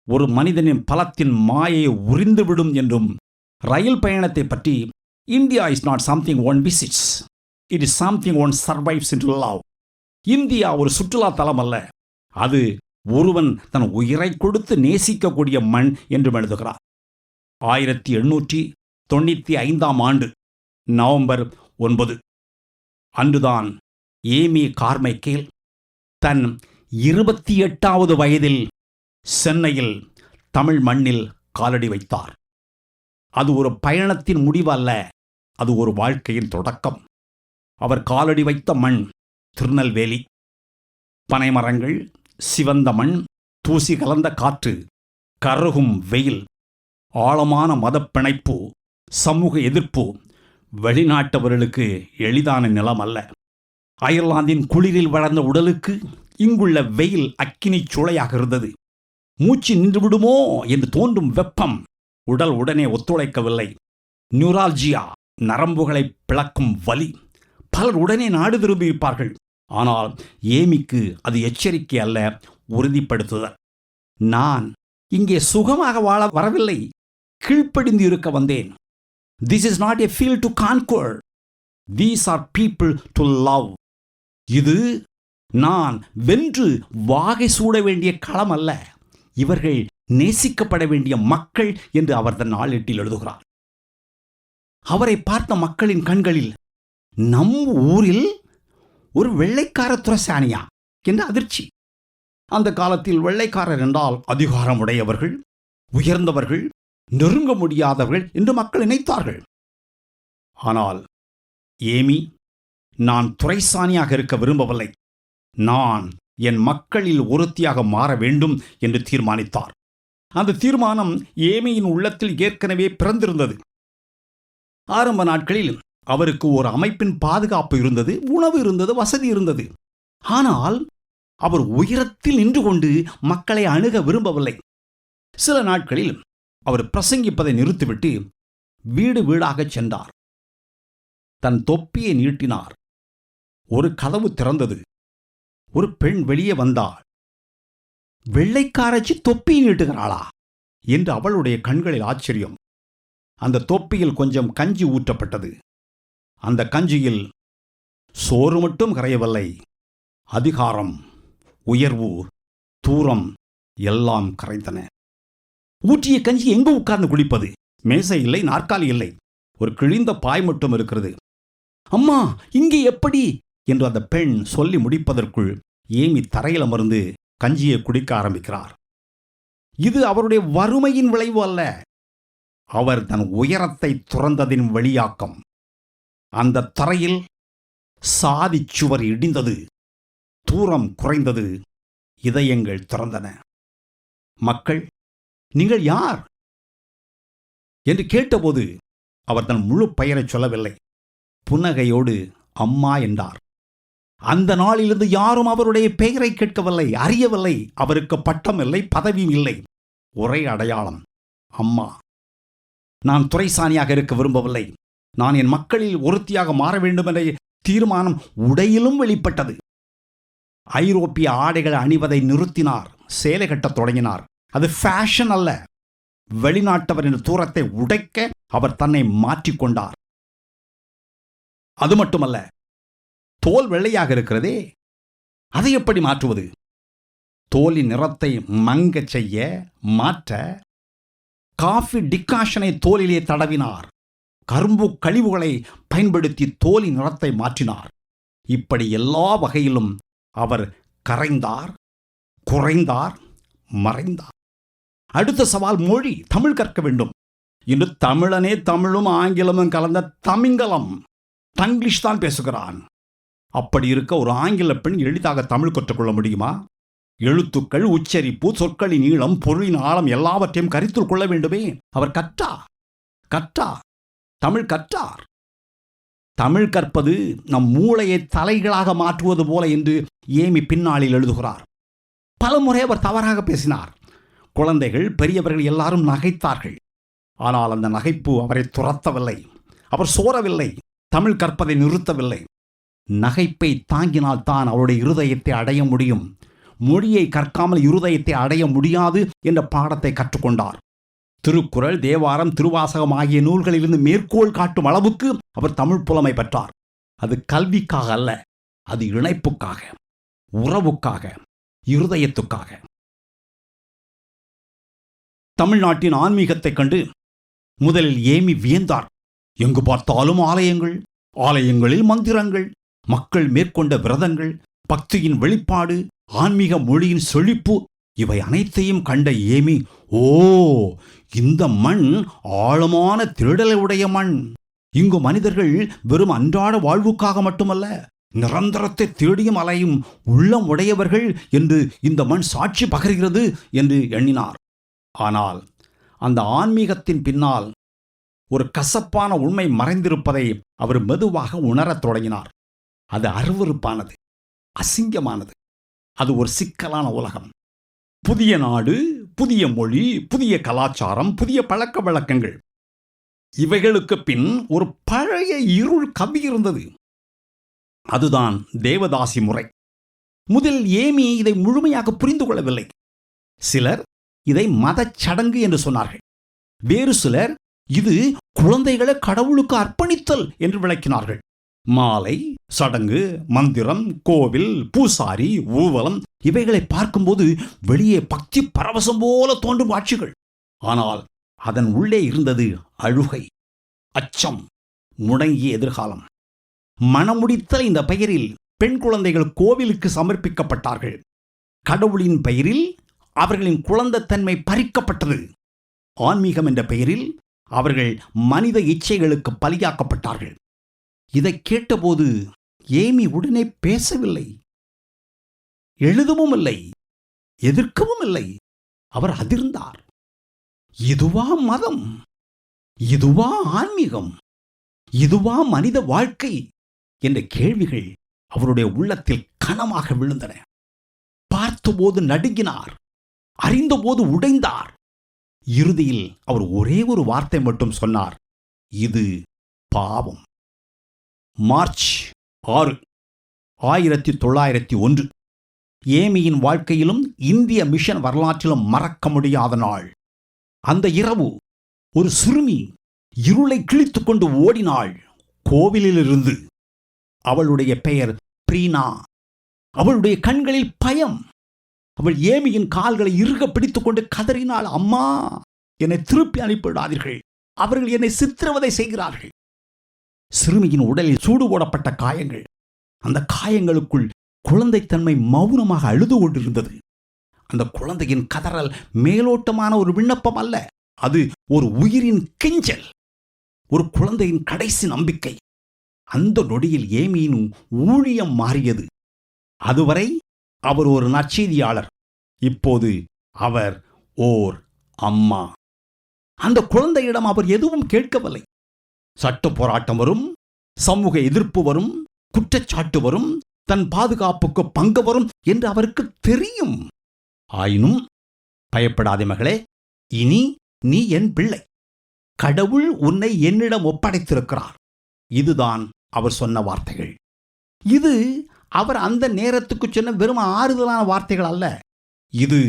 ஒரு மனிதனின் பலத்தின் மாயை உறிந்துவிடும் என்றும், ரயில் பயணத்தை பற்றி India is not something one visits, it is something one survives into love. India ஒரு சுற்றுலா தலம் அல்ல, அது ஒருவன் தன் உயிரை கொடுத்து நேசிக்கக்கூடிய மண் என்றும் எழுதுகிறார். 1895ஆம் ஆண்டு நவம்பர் 9 அன்றுதான் ஏமி கார்மைக்கேல் தன் 28வது வயதில் சென்னையில் தமிழ் மண்ணில் காலடி வைத்தார். அது ஒரு பயணத்தின் முடிவு அல்ல, அது ஒரு வாழ்க்கையின் தொடக்கம். அவர் காலடி வைத்த மண் திருநெல்வேலி. பனைமரங்கள், சிவந்த மண், தூசி கலந்த காற்று, கருகும் வெயில், ஆழமான மதப்பிணைப்பு, சமூக எதிர்ப்பு வெளிநாட்டவர்களுக்கு எளிதான நிலம் அல்ல. அயர்லாந்தின் குளிரில் வளர்ந்த உடலுக்கு இங்குள்ள வெயில் அக்கினி சூளையாக இருந்தது. மூச்சு நின்றுவிடுமோ என்று தோன்றும் வெப்பம் உடல் உடனே ஒத்துழைக்கவில்லை. நியூரால்ஜியா, நரம்புகளை பிளக்கும் வலி. பலர் உடனே நாடு திரும்பியிருப்பார்கள். ஆனால் ஏமிக்கு அது எச்சரிக்கை அல்ல, உறுதிப்படுத்துதல். நான் இங்கே சுகமாக வாழ வரவில்லை, கீழ்ப்படிந்து இருக்க வந்தேன். This is not a field to conquer. These are people to love. இது நான் வென்று வாகை சூட வேண்டிய களம் அல்ல, இவர்கள் நேசிக்கப்பட வேண்டிய மக்கள் என்று அவர் தன் நாளேட்டில் எழுதுகிறார். அவரை பார்த்த மக்களின் கண்களில் நம் ஊரில் ஒரு வெள்ளைக்கார துரசானியா என்ற அதிர்ச்சி. அந்த காலத்தில் வெள்ளைக்காரர் என்றால் அதிகாரமுடையவர்கள், உயர்ந்தவர்கள், நெருங்க முடியாதவர்கள் என்று மக்கள் நினைத்தார்கள். ஆனால் ஏமி, நான் துரைசானியாக இருக்க விரும்பவில்லை, நான் என் மக்களில் ஒருத்தியாக மாற வேண்டும் என்று தீர்மானித்தார். அந்த தீர்மானம் ஏமியின் உள்ளத்தில் ஏற்கனவே பிறந்திருந்தது. ஆரம்ப நாட்களில் அவருக்கு ஒரு அமைப்பின் பாதுகாப்பு இருந்தது, உணவு இருந்தது, வசதி இருந்தது. ஆனால் அவர் உயரத்தில் நின்று கொண்டு மக்களை அணுக விரும்பவில்லை. சில நாட்களில் அவர் பிரசங்கிப்பதை நிறுத்திவிட்டு வீடு வீடாகச் சென்றார். தன் தொப்பியை நீட்டினார். ஒரு கதவு திறந்தது. ஒரு பெண் வெளியே வந்தாள். வெள்ளைக்காரச்சி தொப்பியை நீட்டுகிறாளா என்று அவளுடைய கண்களில் ஆச்சரியம். அந்த தொப்பியில் கொஞ்சம் கஞ்சி ஊற்றப்பட்டது. அந்த கஞ்சியில் சோறு மட்டும் கரையவில்லை, அதிகாரம், உயர்வு, தூரம் எல்லாம் கரைந்தன. ஊற்றிய கஞ்சி எங்கு உட்கார்ந்து குடிப்பது? மேசை இல்லை, நாற்காலி இல்லை, ஒரு கிழிந்த பாய் மட்டும் இருக்கிறது. அம்மா, இங்கே எப்படி என்று அந்த பெண் சொல்லி முடிப்பதற்குள் ஏமி தரையில் அமர்ந்து கஞ்சியை குடிக்க ஆரம்பிக்கிறார். இது அவருடைய வறுமையின் விளைவு அல்ல, அவர் தன் உயரத்தை துறந்ததின் வெளியாக்கம். அந்த தரையில் சாதி சுவர் இடிந்தது, தூரம் குறைந்தது, இதயங்கள் திறந்தன. மக்கள், நீங்கள் யார் என்று கேட்டபோது அவர் தன் முழு பெயரை சொல்லவில்லை. புன்னகையோடு அம்மா என்றார். அந்த நாளிலிருந்து யாரும் அவருடைய பெயரை கேட்கவில்லை, அறியவில்லை. அவருக்கு பட்டம் இல்லை, பதவியும் இல்லை. ஒரே அடையாளம், அம்மா. நான் துரைசானியாக இருக்க விரும்பவில்லை, நான் என் மக்களில் ஒருத்தியாக மாற வேண்டும் என்ற தீர்மானம் உடையிலும் வெளிப்பட்டது. ஐரோப்பிய ஆடைகள் அணிவதை நிறுத்தினார், சேலை கட்டத் தொடங்கினார். அது ஃபேஷன் அல்ல, வெளிநாட்டவர் என்ற தூரத்தை உடைக்க அவர் தன்னை மாற்றிக்கொண்டார். அது மட்டுமல்ல, தோல் வெள்ளையாக இருக்கிறதே, அதை எப்படி மாற்றுவது? தோலின் நிறத்தை மங்க செய்ய, மாற்ற காஃபி டிகாஷனை தோலிலே தடவினார். கரும்பு கழிவுகளை பயன்படுத்தி தோலின் நிறத்தை மாற்றினார். இப்படி எல்லா வகையிலும் அவர் கரைந்தார், குறைந்தார், மறைந்தார். அடுத்த சவால் மொழி. தமிழ் கற்க வேண்டும். இன்று தமிழனே தமிழும் ஆங்கிலமும் கலந்த தமிங்கலம், தங்கிலீஷ் தான் பேசுகிறான். அப்படி இருக்க ஒரு ஆங்கில பெண் எளிதாக தமிழ் கற்றுக்கொள்ள முடியுமா? எழுத்துக்கள், உச்சரிப்பு, சொற்களின் நீளம், பொருளின் ஆழம் எல்லாவற்றையும் கருத்தில் கொள்ள வேண்டுமே. அவர் கற்றார், தமிழ் கற்றார். தமிழ் கற்பது நம் மூளையை தலைகளாக மாற்றுவது போல என்று ஏமி பின்னாளில் எழுதுகிறார். பல முறை அவர் தவறாக பேசினார். குழந்தைகள், பெரியவர்கள் எல்லாரும் நகைத்தார்கள். ஆனால் அந்த நகைப்பு அவரை துரத்தவில்லை, அவர் சோரவில்லை, தமிழ் கற்பதை நிறுத்தவில்லை. நகைப்பை தாங்கினால் தான் அவருடைய இருதயத்தை அடைய முடியும். மொழியை கற்காமல் இருதயத்தை அடைய முடியாது என்ற பாடத்தை கற்றுக்கொண்டார். திருக்குறள், தேவாரம், திருவாசகம் ஆகிய நூல்களிலிருந்து மேற்கோள் காட்டும் அளவுக்கு அவர் தமிழ் புலமை பெற்றார். அது கல்விக்காக அல்ல, அது இணைப்புக்காக, உறவுக்காக, இருதயத்துக்காக. தமிழ்நாட்டின் ஆன்மீகத்தைக் கண்டு முதலில் ஏமி வியந்தார். எங்கு பார்த்தாலும் ஆலயங்கள், ஆலயங்களில் மந்திரங்கள், மக்கள் மேற்கொண்ட விரதங்கள், பக்தியின் வெளிப்பாடு, ஆன்மீக மொழியின் செழிப்பு இவை அனைத்தையும் கண்ட ஏமி, ஓ, இந்த மண் ஆழமான திருடலை உடைய மண். இங்கு மனிதர்கள் வெறும் அன்றாட வாழ்வுக்காக மட்டுமல்ல, நிரந்தரத்தை தேடியும் அலையும் உள்ளம் உடையவர்கள் என்று இந்த மண் சாட்சி பகர்கிறது என்று எண்ணினார். ஆனால் அந்த ஆன்மீகத்தின் பின்னால் ஒரு கசப்பான உண்மை மறைந்திருப்பதை அவர் மெதுவாக உணரத் தொடங்கினார். அது அருவருப்பானது, அசிங்கமானது. அது ஒரு சிக்கலான உலகம். புதிய நாடு, புதிய மொழி, புதிய கலாச்சாரம், புதிய பழக்க வழக்கங்கள். இவைகளுக்கு பின் ஒரு பழைய இருள் கவி இருந்தது. அதுதான் தேவதாசி முறை. முதலில் ஏமி இதை முழுமையாக புரிந்து கொள்ளவில்லை. சிலர் இதை மதச் சடங்கு என்று சொன்னார்கள். வேறு சிலர் இது குழந்தைகளை கடவுளுக்கு அர்ப்பணித்தல் என்று விளக்கினார்கள். மாலை, சடங்கு, மந்திரம், கோவில், பூசாரி, ஊர்வலம் இவைகளை பார்க்கும்போது வெளியே பக்தி பரவசம் போல தோன்றும் காட்சிகள். ஆனால் அதன் உள்ளே இருந்தது அழுகை, அச்சம், முடங்கிய எதிர்காலம். மணமுடித்தல் இந்த பெயரில் பெண் குழந்தைகள் கோவிலுக்கு சமர்ப்பிக்கப்பட்டார்கள். கடவுளின் பெயரில் அவர்களின் குழந்தைத்தன்மை பறிக்கப்பட்டது. ஆன்மீகம் என்ற பெயரில் அவர்கள் மனித இச்சைகளுக்கு பலியாக்கப்பட்டார்கள். இதை கேட்டபோது ஏமி உடனே பேசவில்லை, எழுதவும் இல்லை, எதிர்க்கவும் இல்லை. அவர் அதிர்ந்தார். இதுவா மதம்? இதுவா ஆன்மீகம்? இதுவா மனித வாழ்க்கை என்ற கேள்விகள் அவருடைய உள்ளத்தில் கனமாக விழுந்தன. பார்த்தபோது நடுங்கினார், அறிந்தபோது உடைந்தார். இறுதியில் அவர் ஒரே ஒரு வார்த்தை மட்டும் சொன்னார், இது பாவம். மார்ச் 6, 1901 ஏமியின் வாழ்க்கையிலும் இந்திய மிஷன் வரலாற்றிலும் மறக்க முடியாத நாள். அந்த இரவு ஒரு சிறுமி இருளை கிழித்துக் கொண்டு ஓடினாள் கோவிலிலிருந்து. அவளுடைய பெயர் பிரீனா. அவளுடைய கண்களில் பயம். அவள் ஏமியின் கால்களை இறுக பிடித்துக் கொண்டு கதறினாள், அம்மா, என்னை திருப்பி அனுப்பிவிடாதீர்கள், அவர்கள் என்னை சித்திரவதை செய்கிறார்கள். சிறுமியின் உடலில் சூடு போடப்பட்ட காயங்கள். அந்த காயங்களுக்குள் குழந்தைத்தன்மை மௌனமாக அழுது கொண்டிருந்தது. அந்த குழந்தையின் கதறல் மேலோட்டமான ஒரு விண்ணப்பம் அல்ல, அது ஒரு உயிரின் கெஞ்சல், ஒரு குழந்தையின் கடைசி நம்பிக்கை. அந்த நொடியில் ஏமியின் ஊழியம் மாறியது. அதுவரை அவர் ஒரு நற்செய்தியாளர், இப்போது அவர் ஓர் அம்மா. அந்த குழந்தையிடம் அவர் எதுவும் கேட்கவில்லை. சட்ட போராட்டம் வரும், சமூக எதிர்ப்பு வரும், குற்றச்சாட்டு வரும், தன் பாதுகாப்புக்கு பங்கு வரும் என்று அவருக்கு தெரியும். ஆயினும், பயப்படாதே மகளே, இனி நீ என் பிள்ளை, கடவுள் உன்னை என்னிடம் ஒப்படைத்திருக்கிறார். இதுதான் அவர் சொன்ன வார்த்தைகள். இது அவர் அந்த நேரத்துக்கு சொன்ன வெறும் ஆறுதலான வார்த்தைகள் அல்ல. இது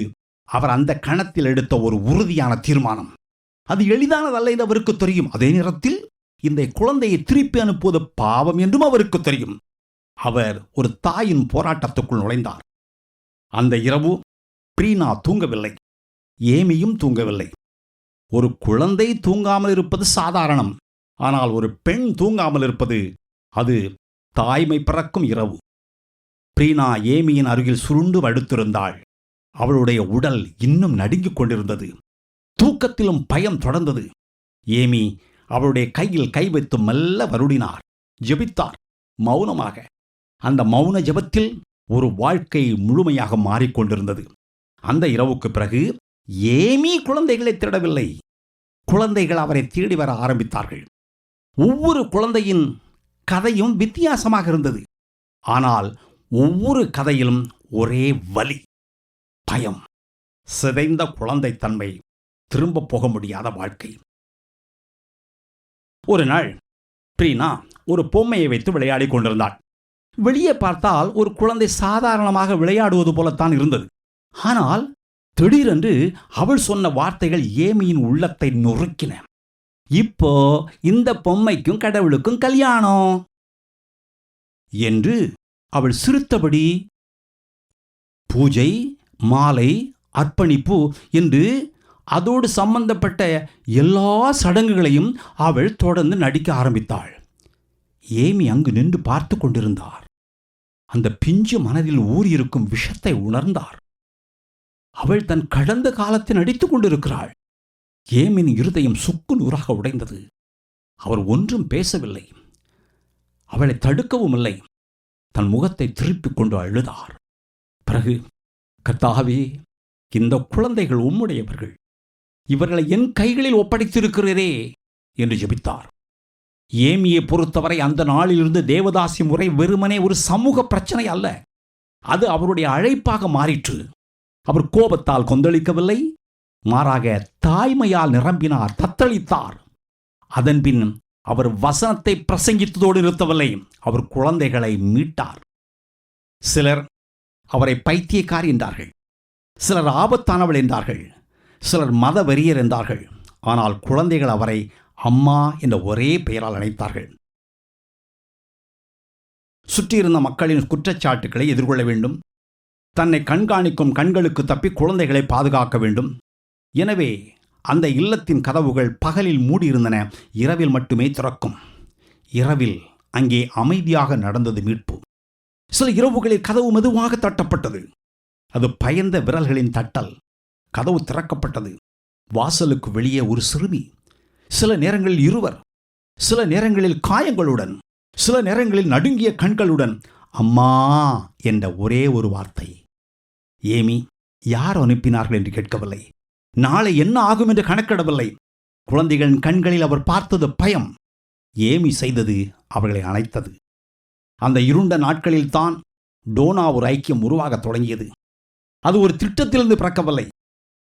அவர் அந்த கணத்தில் எடுத்த ஒரு உறுதியான தீர்மானம். அது எளிதானதல்ல என்று அவருக்கு தெரியும். அதே நேரத்தில் இந்த குழந்தையை திருப்பி அனுப்புவது பாவம் என்றும் அவருக்கு தெரியும். அவர் ஒரு தாயின் போராட்டத்துக்குள் நுழைந்தார். அந்த இரவு பிரீனா தூங்கவில்லை, ஏமியும் தூங்கவில்லை. ஒரு குழந்தை தூங்காமல் இருப்பது சாதாரணம். ஆனால் ஒரு பெண் தூங்காமல் இருப்பது, அது தாய்மை பிறக்கும் இரவு. பிரீனா ஏமியின் அருகில் சுருண்டு படுத்திருந்தாள். அவளுடைய உடல் இன்னும் நடுங்கிக் கொண்டிருந்தது. தூக்கத்திலும் பயம் தொடர்ந்தது. ஏமி அவளுடைய கையில் கை வைத்து மெல்ல வருடினார், ஜெபித்தார் மௌனமாக. அந்த மௌன ஜெபத்தில் ஒரு வாழ்க்கை முழுமையாக மாறிக்கொண்டிருந்தது. அந்த இரவுக்கு பிறகு ஏமி குழந்தைகளை தேடவில்லை, குழந்தைகள் அவரை தேடி வர ஆரம்பித்தார்கள். ஒவ்வொரு குழந்தையின் கதையும் வித்தியாசமாக இருந்தது. ஆனால் ஒவ்வொரு கதையிலும் ஒரே வலி, பயம், சிதைந்த குழந்தைத்தன்மை, திரும்ப போக முடியாத வாழ்க்கை. ஒரு நாள் பிரீனா ஒரு பொம்மையை வைத்து விளையாடி கொண்டிருந்தாள். வெளியே பார்த்தால் ஒரு குழந்தை சாதாரணமாக விளையாடுவது போலத்தான் இருந்தது. ஆனால் திடீரென்று அவள் சொன்ன வார்த்தைகள் ஏமியின் உள்ளத்தை நொறுக்கின. இப்போ இந்த பொம்மைக்கும் கடவுளுக்கும் கல்யாணம் என்று அவள் சிரித்தபடி பூஜை, மாலை, அர்ப்பணிப்பு என்று அதோடு சம்பந்தப்பட்ட எல்லா சடங்குகளையும் அவள் தொடர்ந்து நடிக்க ஆரம்பித்தாள். ஏமி அங்கு நின்று பார்த்து கொண்டிருந்தார். அந்த பிஞ்சு மனதில் ஊறியிருக்கும் விஷத்தை உணர்ந்தார். அவள் தன் கடந்த காலத்தில் நடித்துக் கொண்டிருக்கிறாள். ஏமின் இருதயம் சுக்கு நூறாக உடைந்தது. அவர் ஒன்றும் பேசவில்லை. அவளை தடுக்கவும் இல்லை. தன் முகத்தை திருப்பிக் கொண்டு அழுதார். பிறகு, கர்த்தாவே, இந்த குழந்தைகள் உம்முடையவர்கள், இவர்களை என் கைகளில் ஒப்படைத்திருக்கிறீரே என்று ஜெபித்தார். ஏமியை பொறுத்தவரை அந்த நாளிலிருந்து தேவதாசி முறை வெறுமனே ஒரு சமூக பிரச்சனை அல்ல, அது அவருடைய அழைப்பாக மாறிற்று. அவர் கோபத்தால் கொந்தளிக்கவில்லை, மாறாக தாய்மையால் நிரம்பினார், தத்தளித்தார். அதன்பின் அவர் வசனத்தை பிரசங்கித்ததோடு நிறுத்தவில்லை, அவர் குழந்தைகளை மீட்டார். சிலர் அவரை பைத்தியக்காரி என்றார்கள், சிலர் ஆபத்தானவள் என்றார்கள், சிலர் மத வெறியர் என்றார்கள். ஆனால் குழந்தைகள் அவரை அம்மா என்ற ஒரே பெயரால் அழைத்தார்கள். சுற்றியிருந்த மக்களின் குற்றச்சாட்டுக்களை எதிர்கொள்ள வேண்டும். தன்னை கண்காணிக்கும் கண்களுக்கு தப்பி குழந்தைகளை பாதுகாக்க வேண்டும். எனவே அந்த இல்லத்தின் கதவுகள் பகலில் மூடியிருந்தன, இரவில் மட்டுமே திறக்கும். இரவில் அங்கே அமைதியாக நடந்தது மீட்பு. சில இரவுகளில் கதவு மெதுவாக தட்டப்பட்டது. அது பயந்த விரல்களின் தட்டல். கதவு திறக்கப்பட்டது. வாசலுக்கு வெளியே ஒரு சிறுமி, சில நேரங்களில் இருவர், சில நேரங்களில் காயங்களுடன், சில நேரங்களில் நடுங்கிய கண்களுடன் அம்மா என்ற ஒரே ஒரு வார்த்தை. ஏமி யார் அனுப்பினார்கள் என்று கேட்கவில்லை. நாளை என்ன ஆகும் என்று கணக்கிடவில்லை. குழந்தைகளின் கண்களில் அவர் பார்த்தது பயம். ஏமி செய்தது அவர்களை அணைத்தது. அந்த இருண்ட நாட்களில்தான் டோனா ஒரு ஐக்கியம் உருவாகத் தொடங்கியது. அது ஒரு திட்டத்திலிருந்து பிறக்கவில்லை.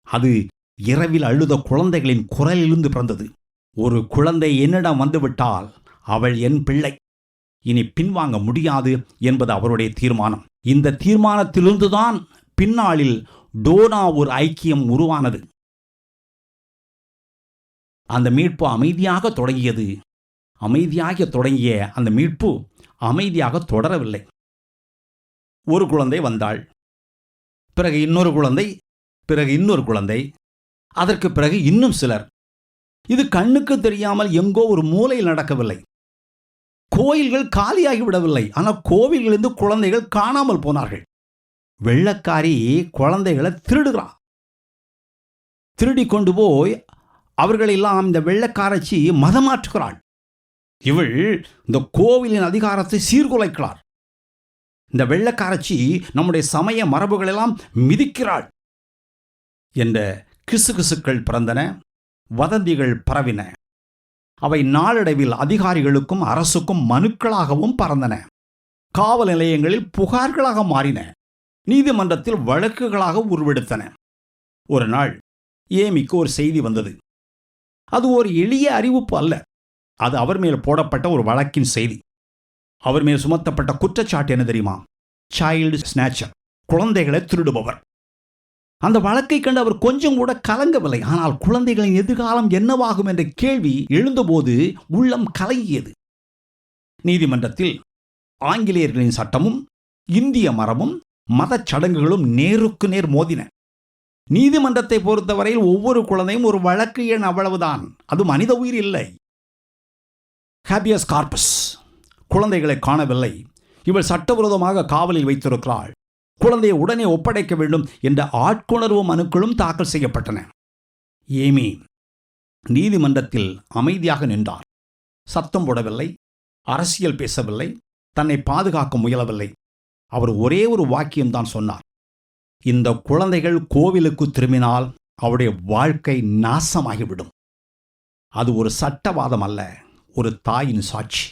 அது இரவில் அழுத குழந்தைகளின் குரலிலிருந்து பிறந்தது. ஒரு குழந்தை என்னிடம் வந்துவிட்டால் அவள் என் பிள்ளை, இனி பின்வாங்க முடியாது என்பது அவருடைய தீர்மானம். இந்த தீர்மானத்திலிருந்துதான் பின்னாளில் டோனா ஒரு ஐக்கியம் உருவானது. அந்த மீட்பு அமைதியாக தொடங்கியது. அமைதியாக தொடங்கிய அந்த மீட்பு அமைதியாக தொடரவில்லை. ஒரு குழந்தை வந்தாள், பிறகு இன்னொரு குழந்தை, பிறகு இன்னொரு குழந்தை, அதற்கு பிறகு இன்னும் சிலர். இது கண்ணுக்கு தெரியாமல் எங்கோ ஒரு மூலையில் நடக்கவில்லை. கோயில்கள் காலியாகிவிடவில்லை, ஆனால் கோவில்களிலிருந்து குழந்தைகள் காணாமல் போனார்கள். வெள்ளக்காரி குழந்தைகளை திருடுகிறார். திருடி கொண்டு போய் அவர்களெல்லாம் இந்த வெள்ளக்காரச்சி மதமாற்றுகிறாள். இவள் இந்த கோவிலின் அதிகாரத்தை சீர்குலைக்கிறாள். இந்த வெள்ளக்காரச்சி நம்முடைய சமய மரபுகளெல்லாம் மிதிக்கிறாள் என்ற கிசுகிசுக்கள் பிறந்தன, வதந்திகள் பரவின. அவை நாளடைவில் அதிகாரிகளுக்கும் அரசுக்கும் மனுக்களாகவும் பறந்தன. காவல் நிலையங்களில் புகார்களாக மாறின, நீதிமன்றத்தில் வழக்குகளாக உருவெடுத்தன. ஒரு நாள் ஏமிக்கு ஒரு செய்தி வந்தது. அது ஒரு எளிய அறிவிப்பு அல்ல, அது அவர் மேல் போடப்பட்ட ஒரு வழக்கின் செய்தி. அவர் மேல் சுமத்தப்பட்ட குற்றச்சாட்டு என்ன தெரியுமா? சைல்டு ஸ்நாச்சர், குழந்தைகளை திருடுபவர். அந்த வழக்கை கண்டு அவர் கொஞ்சம் கூட கலங்கவில்லை. ஆனால் குழந்தைகளின் எதிர்காலம் என்னவாகும் என்ற கேள்வி எழுந்தபோது உள்ளம் கலங்கியது. நீதிமன்றத்தில் ஆங்கிலேயர்களின் சட்டமும் இந்திய மரபும் மத சடங்குகளும் நேருக்கு நேர் மோதின. நீதிமன்றத்தை பொறுத்தவரையில் ஒவ்வொரு குழந்தையும் ஒரு வழக்கு எண், அவ்வளவுதான். அது மனித உயிர் இல்லை. ஹேபியஸ் கார்பஸ், குழந்தைகளை காணவில்லை, இவள் சட்டவிரோதமாக காவலில் வைத்திருக்கிறாள், குழந்தையை உடனே ஒப்படைக்க வேண்டும் என்ற ஆட்கொணர்வு மனுக்களும் தாக்கல் செய்யப்பட்டன. ஏமி நீதிமன்றத்தில் அமைதியாக நின்றார். சத்தம் போடவில்லை, அரசியல் பேசவில்லை, தன்னை பாதுகாக்க முயலவில்லை. அவர் ஒரே ஒரு வாக்கியம்தான் சொன்னார்: இந்த குழந்தைகள் கோவிலுக்கு திரும்பினால் அவருடைய வாழ்க்கை நாசமாகிவிடும். அது ஒரு சட்டவாதம் அல்ல, ஒரு தாயின் சாட்சி.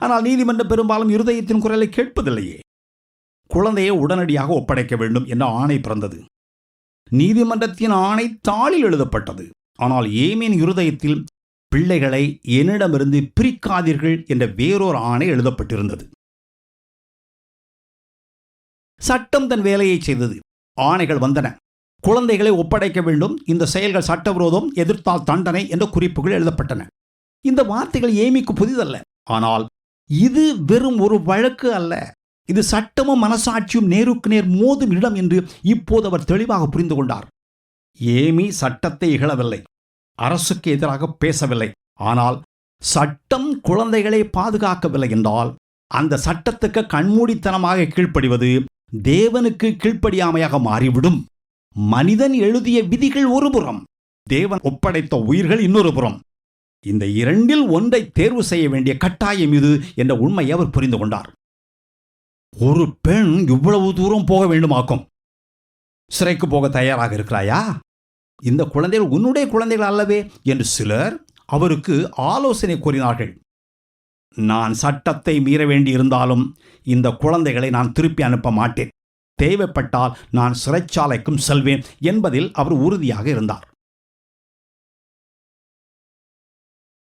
ஆனால் நீதிமன்றம் பெரும்பாலும் இருதயத்தின் குரலை கேட்பதில்லையே. குழந்தையை உடனடியாக ஒப்படைக்க வேண்டும் என்ற ஆணை பிறந்தது. நீதிமன்றத்தின் ஆணை தாளில் எழுதப்பட்டது. ஆனால் ஏமியின் இருதயத்தில் பிள்ளைகளை என்னிடமிருந்து பிரிக்காதீர்கள் என்ற வேறொரு ஆணை எழுதப்பட்டிருந்தது. சட்டம் தன் வேலையை செய்தது. ஆணைகள் வந்தன. குழந்தைகளை ஒப்படைக்க வேண்டும், இந்த செயல்கள் சட்டவிரோதம், எதிர்த்தால் தண்டனை என்ற குறிப்புகள் எழுதப்பட்டன. இந்த வார்த்தைகள் ஏமிக்கு புதிதல்ல. ஆனால் இது வெறும் ஒரு வழக்கு அல்ல, இது சட்டமும் மனசாட்சியும் நேருக்கு நேர் மோதும் இடம் என்று இப்போது அவர் தெளிவாக புரிந்து கொண்டார். ஏமி சட்டத்தை இகழவில்லை, அரசுக்கு எதிராக பேசவில்லை. ஆனால் சட்டம் குழந்தைகளை பாதுகாக்கவில்லை என்றால் அந்த சட்டத்துக்கு கண்மூடித்தனமாக கீழ்ப்படிவது தேவனுக்கு கீழ்ப்படியாமையாக மாறிவிடும். மனிதன் எழுதிய விதிகள் ஒரு புறம், தேவன் ஒப்படைத்த உயிர்கள் இன்னொரு புறம். இந்த இரண்டில் ஒன்றை தேர்வு செய்ய வேண்டிய கட்டாயம் இது என்ற உண்மையை அவர் புரிந்து கொண்டார். ஒரு பெண் இவ்வளவு தூரம் போக வேண்டுமாக்கும். சிறைக்கு போக தயாராக இருக்கிறாயா? இந்த குழந்தைகள் உன்னுடைய குழந்தைகள் அல்லவே என்று சிலர் அவருக்கு ஆலோசனை கூறினார்கள். நான் சட்டத்தை மீற வேண்டியிருந்தாலும் இந்த குழந்தைகளை நான் திருப்பி அனுப்ப மாட்டேன். தேவைப்பட்டால் நான் சிறைச்சாலைக்கும் செல்வேன் என்பதில் அவர் உறுதியாக இருந்தார்.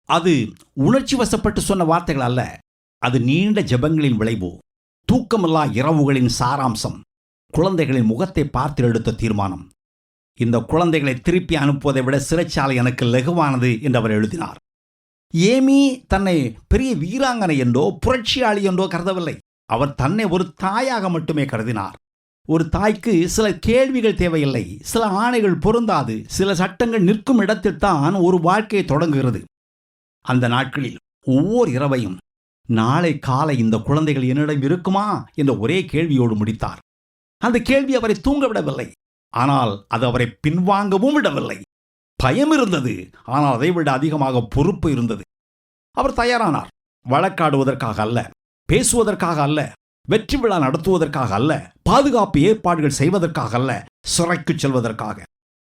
அது உணர்ச்சி வசப்பட்டு சொன்ன வார்த்தைகள் அல்ல. அது நீண்ட ஜெபங்களின் விளைவு, தூக்கமில்லா இரவுகளின் சாராம்சம், குழந்தைகளின் முகத்தை பார்த்து எடுத்த தீர்மானம். இந்த குழந்தைகளை திருப்பி அனுப்புவதை விட சிறைச்சாலை எனக்கு லகுவானது என்று அவர் எழுதினார். ஏமி தன்னை பெரிய வீராங்கனை என்றோ புரட்சியாளி என்றோ கருதவில்லை. அவர் தன்னை ஒரு தாயாக மட்டுமே கருதினார். ஒரு தாய்க்கு சில கேள்விகள் தேவையில்லை, சில ஆணைகள் பொருந்தாது, சில சட்டங்கள் நிற்கும் இடத்தில் தான் ஒரு வாழ்க்கையை தொடங்குகிறது. அந்த நாட்களில் ஒவ்வொரு இரவையும் நாளை காலை இந்த குழந்தைகள் என்னிடம் இருக்குமா என்ற ஒரே கேள்வியோடு முடித்தார். அந்த கேள்வி அவரை தூங்க விடவில்லை, ஆனால் அது அவரை பின்வாங்கவும் விடவில்லை. பயம் இருந்தது, ஆனால் அதைவிட அதிகமாக பொறுப்பு இருந்தது. அவர் தயாரானார். வழக்காடுவதற்காக அல்ல, பேசுவதற்காக அல்ல, வெற்றி விழா நடத்துவதற்காக அல்ல, பாதுகாப்பு ஏற்பாடுகள் செய்வதற்காக அல்ல, சிறைக்கு செல்வதற்காக.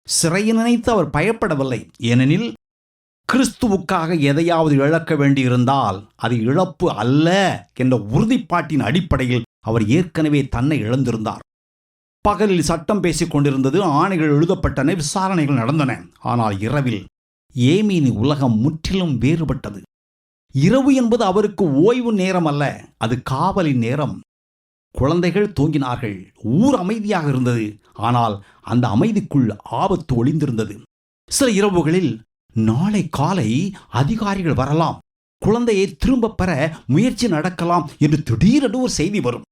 சிறையை நினைத்து அவர் பயப்படவில்லை. ஏனெனில் கிறிஸ்துவுக்காக எதையாவது இழக்க வேண்டியிருந்தால் அது இழப்பு அல்ல என்ற உறுதிப்பாட்டின் அடிப்படையில் அவர் ஏற்கனவே தன்னை இழந்திருந்தார். பகலில் சட்டம் பேசிக் கொண்டிருந்தது, ஆணைகள் எழுதப்பட்டன, விசாரணைகள் நடந்தன. ஆனால் இரவில் ஏமியின் உலகம் முற்றிலும் வேறுபட்டது. இரவு என்பது அவருக்கு ஓய்வு நேரம் அல்ல, அது காவலின் நேரம். குழந்தைகள் தூங்கினார்கள், ஊர் அமைதியாக இருந்தது. ஆனால் அந்த அமைதிக்குள் ஆபத்து ஒளிந்திருந்தது. சில இரவுகளில் நாளை காலை அதிகாரிகள் வரலாம், குழந்தையை திரும்ப பெற முயற்சி நடக்கலாம் என்று திடீரென்று ஒரு செய்தி வரும்.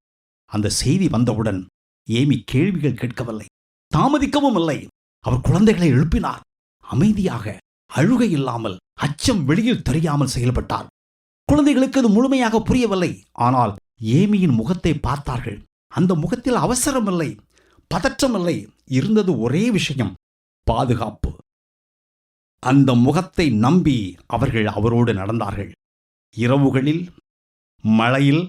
அந்த செய்தி வந்தவுடன் ஏமி கேள்விகள் கேட்கவில்லை, தாமதிக்கவும் இல்லை. அவர் குழந்தைகளை எழுப்பினார். அமைதியாக, அழுகை இல்லாமல், அச்சம் வெளியில் தெரியாமல் செயல்பட்டார். குழந்தைகளுக்கு அது முழுமையாக புரியவில்லை. ஆனால் ஏமியின் முகத்தை பார்த்தார்கள். அந்த முகத்தில் அவசரமில்லை, பதற்றமில்லை. இருந்தது ஒரே விஷயம், பாதுகாப்பு. அந்த முகத்தை நம்பி அவர்கள் அவரோடு நடந்தார்கள். இரவுகளில், மழையில்,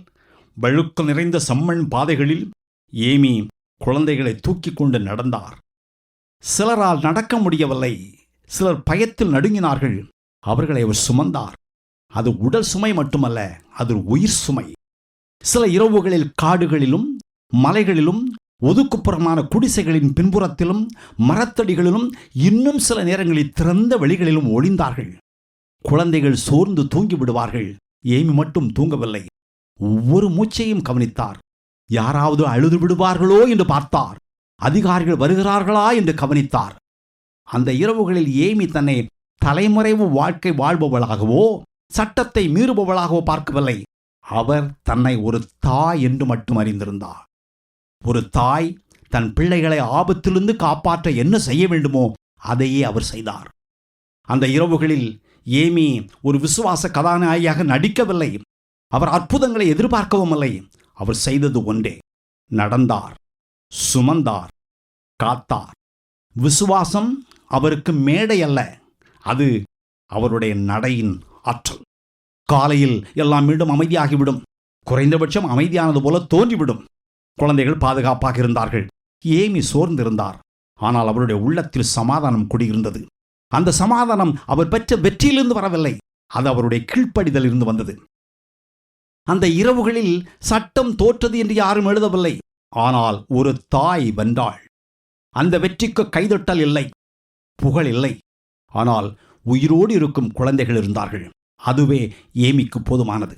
வழுக்கு நிறைந்த சம்மண் பாதைகளில் ஏமி குழந்தைகளை தூக்கி கொண்டு நடந்தார். சிலரால் நடக்க முடியவில்லை, சிலர் பயத்தில் நடுங்கினார்கள். அவர்களை அவர் சுமந்தார். அது உடல் சுமை மட்டுமல்ல, அது உயிர் சுமை. சில இரவுகளில் காடுகளிலும் மலைகளிலும் ஒதுக்குப்புறமான குடிசைகளின் பின்புறத்திலும் மரத்தடிகளிலும் இன்னும் சில நேரங்களில் திறந்த வெளிகளிலும் ஒளிந்தார்கள். குழந்தைகள் சோர்ந்து தூங்கி விடுவார்கள். ஏமி மட்டும் தூங்கவில்லை. ஒவ்வொரு மூச்சையும் கவனித்தார். யாராவது அழுது விடுவார்களோ என்று பார்த்தார். அதிகாரிகள் வருகிறார்களா என்று கவனித்தார். அந்த இரவுகளில் ஏமி தன்னை தலைமறைவு வாழ்க்கை வாழ்பவளாகவோ சட்டத்தை மீறுபவளாகவோ பார்க்கவில்லை. அவர் தன்னை ஒரு தாய் என்று மட்டும் அறிந்திருந்தார். ஒரு தாய் தன் பிள்ளைகளை ஆபத்திலிருந்து காப்பாற்ற என்ன செய்ய வேண்டுமோ அதையே அவர் செய்தார். அந்த இரவுகளில் ஏமி ஒரு விசுவாச கதாநாயகியாக நடிக்கவில்லை. அவர் அற்புதங்களை எதிர்பார்க்கவும் இல்லை. அவர் செய்தது ஒன்றே, நடந்தார், சுமந்தார், காத்தார். விசுவாசம் அவருக்கு மேடை அல்ல, அது அவருடைய நடையின் ஆற்றல். காலையில் எல்லாம் மீண்டும் அமைதியாகிவிடும், குறைந்தபட்சம் அமைதியானது போல தோன்றிவிடும். குழந்தைகள் பாதுகாப்பாக இருந்தார்கள். ஏமி சோர்ந்திருந்தார். ஆனால் அவருடைய உள்ளத்தில் சமாதானம் குடியிருந்தது. அந்த சமாதானம் அவர் பெற்ற வெற்றியிலிருந்து வரவில்லை, அது அவருடைய கீழ்ப்படிதல் இருந்து வந்தது. அந்த இரவுகளில் சட்டம் தோற்றது என்று யாரும் எழுதவில்லை. ஆனால் ஒரு தாய் வென்றாள். அந்த வெற்றிக்கு கைதட்டல் இல்லை, புகழ் இல்லை. ஆனால் உயிரோடு இருக்கும் குழந்தைகள் இருந்தார்கள். அதுவே ஏமிக்கு போதுமானது.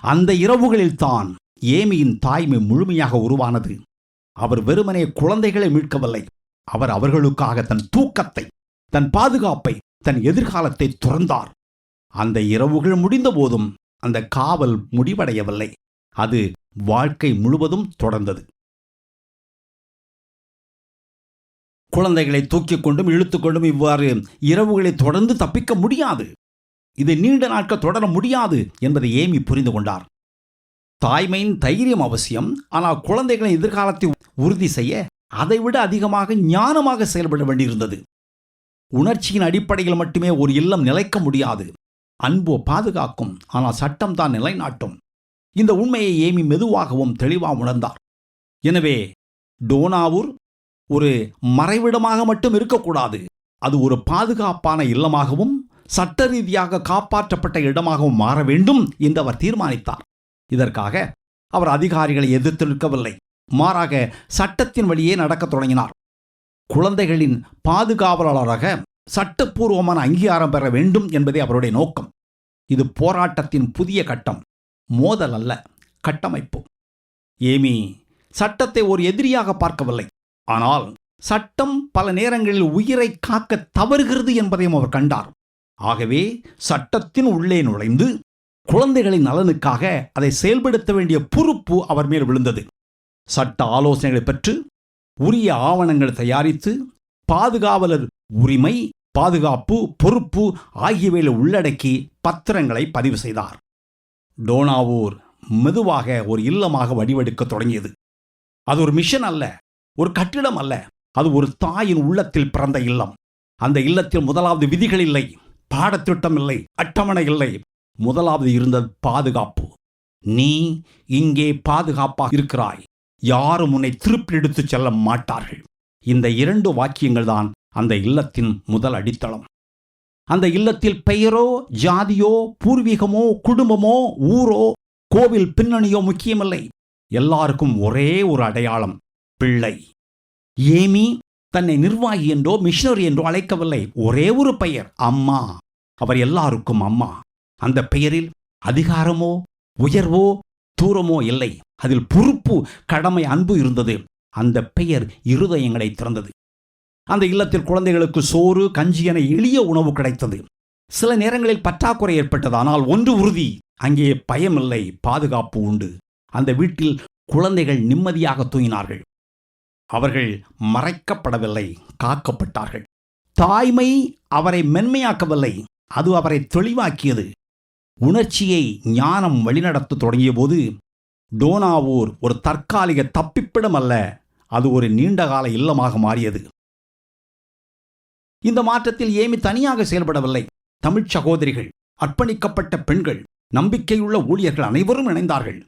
அந்த இரவுகளில் தான் ஏமியின் தாய்மை முழுமையாக உருவானது. அவர் வெறுமனே குழந்தைகளை மீட்கவில்லை, அவர் அவர்களுக்காக தன் தூக்கத்தை, தன் பாதுகாப்பை, தன் எதிர்காலத்தை துறந்தார். அந்த இரவுகள் முடிந்த போதும் அந்த காவல் முடிவடையவில்லை, அது வாழ்க்கை முழுவதும் தொடர்ந்தது. குழந்தைகளை தூக்கிக் கொண்டும் இழுத்துக்கொண்டும் இவ்வாறு இரவுகளை தொடர்ந்து தப்பிக்க முடியாது. இது நீண்ட நாட்கள் தொடர முடியாது என்பதை ஏமி புரிந்து கொண்டார். தாய்மையின் தைரியம் அவசியம். ஆனால் குழந்தைகளின் எதிர்காலத்தை உறுதி செய்ய அதைவிட அதிகமாக ஞானமாக செயல்பட வேண்டியிருந்தது. உணர்ச்சியின் அடிப்படையில் மட்டுமே ஒரு இல்லம் நிலைக்க முடியாது. அன்பு பாதுகாக்கும், ஆனால் சட்டம் தான் நிலைநாட்டும். இந்த உண்மையை ஏமி மெதுவாகவும் தெளிவாக உணர்ந்தார். எனவே டோனாவூர் ஒரு மறைவிடமாக மட்டும் இருக்கக்கூடாது. அது ஒரு பாதுகாப்பான இல்லமாகவும் சட்ட ரீதியாக காப்பாற்றப்பட்ட இடமாகவும் மாற வேண்டும் என்று அவர் தீர்மானித்தார். இதற்காக அவர் அதிகாரிகளை எதிர்த்து நிற்கவில்லை. மாறாக சட்டத்தின் வழியே நடக்கத் தொடங்கினார். குழந்தைகளின் பாதுகாவலராக சட்டப்பூர்வமான அங்கீகாரம் பெற வேண்டும் என்பதே அவருடைய நோக்கம். இது போராட்டத்தின் புதிய கட்டம், மோதல் அல்ல, கட்டமைப்பு. ஏமி சட்டத்தை ஒரு எதிரியாக பார்க்கவில்லை. ஆனால் சட்டம் பல நேரங்களில் உயிரை காக்க தவறுகிறது என்பதையும் அவர் கண்டார். ஆகவே சட்டத்தின் உள்ளே நுழைந்து குழந்தைகளின் நலனுக்காக அதை செயல்படுத்த வேண்டிய பொறுப்பு அவர் மேல் விழுந்தது. சட்ட ஆலோசனைகளை பெற்று உரிய ஆவணங்கள் தயாரித்து பாதுகாவலர் உரிமை, பாதுகாப்பு, பொறுப்பு ஆகியவைகளை உள்ளடக்கி பத்திரங்களை பதிவு செய்தார். டோனாவூர் மெதுவாக ஒரு இல்லமாக வடிவெடுக்க தொடங்கியது. அது ஒரு மிஷன் அல்ல, ஒரு கட்டிடம் அல்ல. அது ஒரு தாயின் உள்ளத்தில் பிறந்த இல்லம். அந்த இல்லத்தில் முதலாவது விதிகள் இல்லை, பாடத்திட்டம் இல்லை, அட்டவணை இல்லை. முதலாவது இருந்தது பாதுகாப்பு. நீ இங்கே பாதுகாப்பாக இருக்கிறாய், யாரும் உன்னை திருப்பி எடுத்துச் செல்ல மாட்டார்கள். இந்த 2 வாக்கியங்கள் தான் அந்த இல்லத்தின் முதல் அடித்தளம். அந்த இல்லத்தில் பெயரோ, ஜாதியோ, பூர்வீகமோ, குடும்பமோ, ஊரோ, கோவில் பின்னணியோ முக்கியமில்லை. எல்லாருக்கும் ஒரே ஒரு அடையாளம், பிள்ளை. ஏமி தன்னை நிர்வாகி என்றோ மிஷனரி என்றோ அழைக்கவில்லை. ஒரே ஒரு பெயர், அம்மா. அவர் எல்லாருக்கும் அம்மா. அந்த பெயரில் அதிகாரமோ உயர்வோ தூரமோ இல்லை. அதில் பொறுப்பு, கடமை, அன்பு இருந்தது. அந்த பெயர் இருதயங்களை திறந்தது. அந்த இல்லத்தில் குழந்தைகளுக்கு சோறு, கஞ்சி என எளிய உணவு கிடைத்தது. சில நேரங்களில் பற்றாக்குறை ஏற்பட்டது. ஆனால் ஒன்று உறுதி, அங்கே பயமில்லை, பாதுகாப்பு உண்டு. அந்த வீட்டில் குழந்தைகள் நிம்மதியாக தூங்கினார்கள். அவர்கள் மறைக்கப்படவில்லை, காக்கப்பட்டார்கள். தாய்மை அவரை மென்மையாக்கவில்லை, அது அவரை தெளிவாக்கியது. உணர்ச்சியை ஞானம் வழிநடத்த தொடங்கிய போது டோனாவூர் ஒரு தற்காலிக தப்பிப்பிடம் அல்ல, அது ஒரு நீண்டகால இல்லமாக மாறியது. இந்த மாற்றத்தில் ஏமி தனியாக செயல்படவில்லை. தமிழ் சகோதரிகள், அர்ப்பணிக்கப்பட்ட பெண்கள், நம்பிக்கையுள்ள ஊழியர்கள் அனைவரும் இணைந்தார்கள்.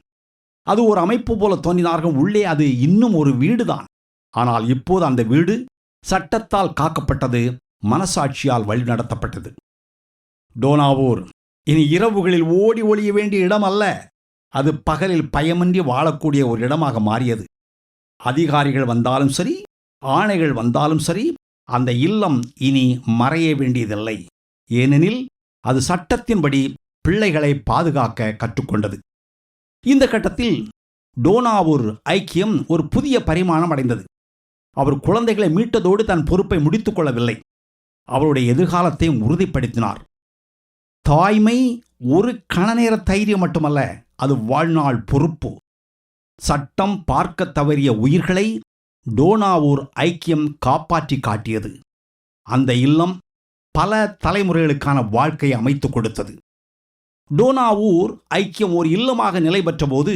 அது ஒரு அமைப்பு போல தோன்றினார்கள். உள்ளே அது இன்னும் ஒரு வீடுதான். ஆனால் இப்போது அந்த வீடு சட்டத்தால் காக்கப்பட்டது, மனசாட்சியால் வழிநடத்தப்பட்டது. டோனாவூர் இனி இரவுகளில் ஓடி ஒளிய வேண்டிய இடம் அல்ல, அது பகலில் பயமின்றி வாழக்கூடிய ஒரு இடமாக மாறியது. அதிகாரிகள் வந்தாலும் சரி, ஆணைகள் வந்தாலும் சரி, அந்த இல்லம் இனி மறைய வேண்டியதில்லை. ஏனெனில் அது சட்டத்தின்படி பிள்ளைகளை பாதுகாக்க கற்றுக்கொண்டது. இந்த கட்டத்தில் டோனாவூர் ஐக்கியம் ஒரு புதிய பரிமாணம் அடைந்தது. அவர் குழந்தைகளை மீட்டதோடு தன் பொறுப்பை முடித்துக் கொள்ளவில்லை, அவருடைய எதிர்காலத்தையும் உறுதிப்படுத்தினார். தாய்மை ஒரு கணநேர தைரியம் மட்டுமல்ல, அது வாழ்நாள் பொறுப்பு. சட்டம் பார்க்க தவறிய உயிர்களை டோனாவூர் ஐக்கியம் காப்பாற்றி காட்டியது. அந்த இல்லம் பல தலைமுறைகளுக்கான வாழ்க்கையை அமைத்துக் கொடுத்தது. டோனாவூர் ஐக்கியம் ஒரு இல்லமாக நிலை பெற்ற போது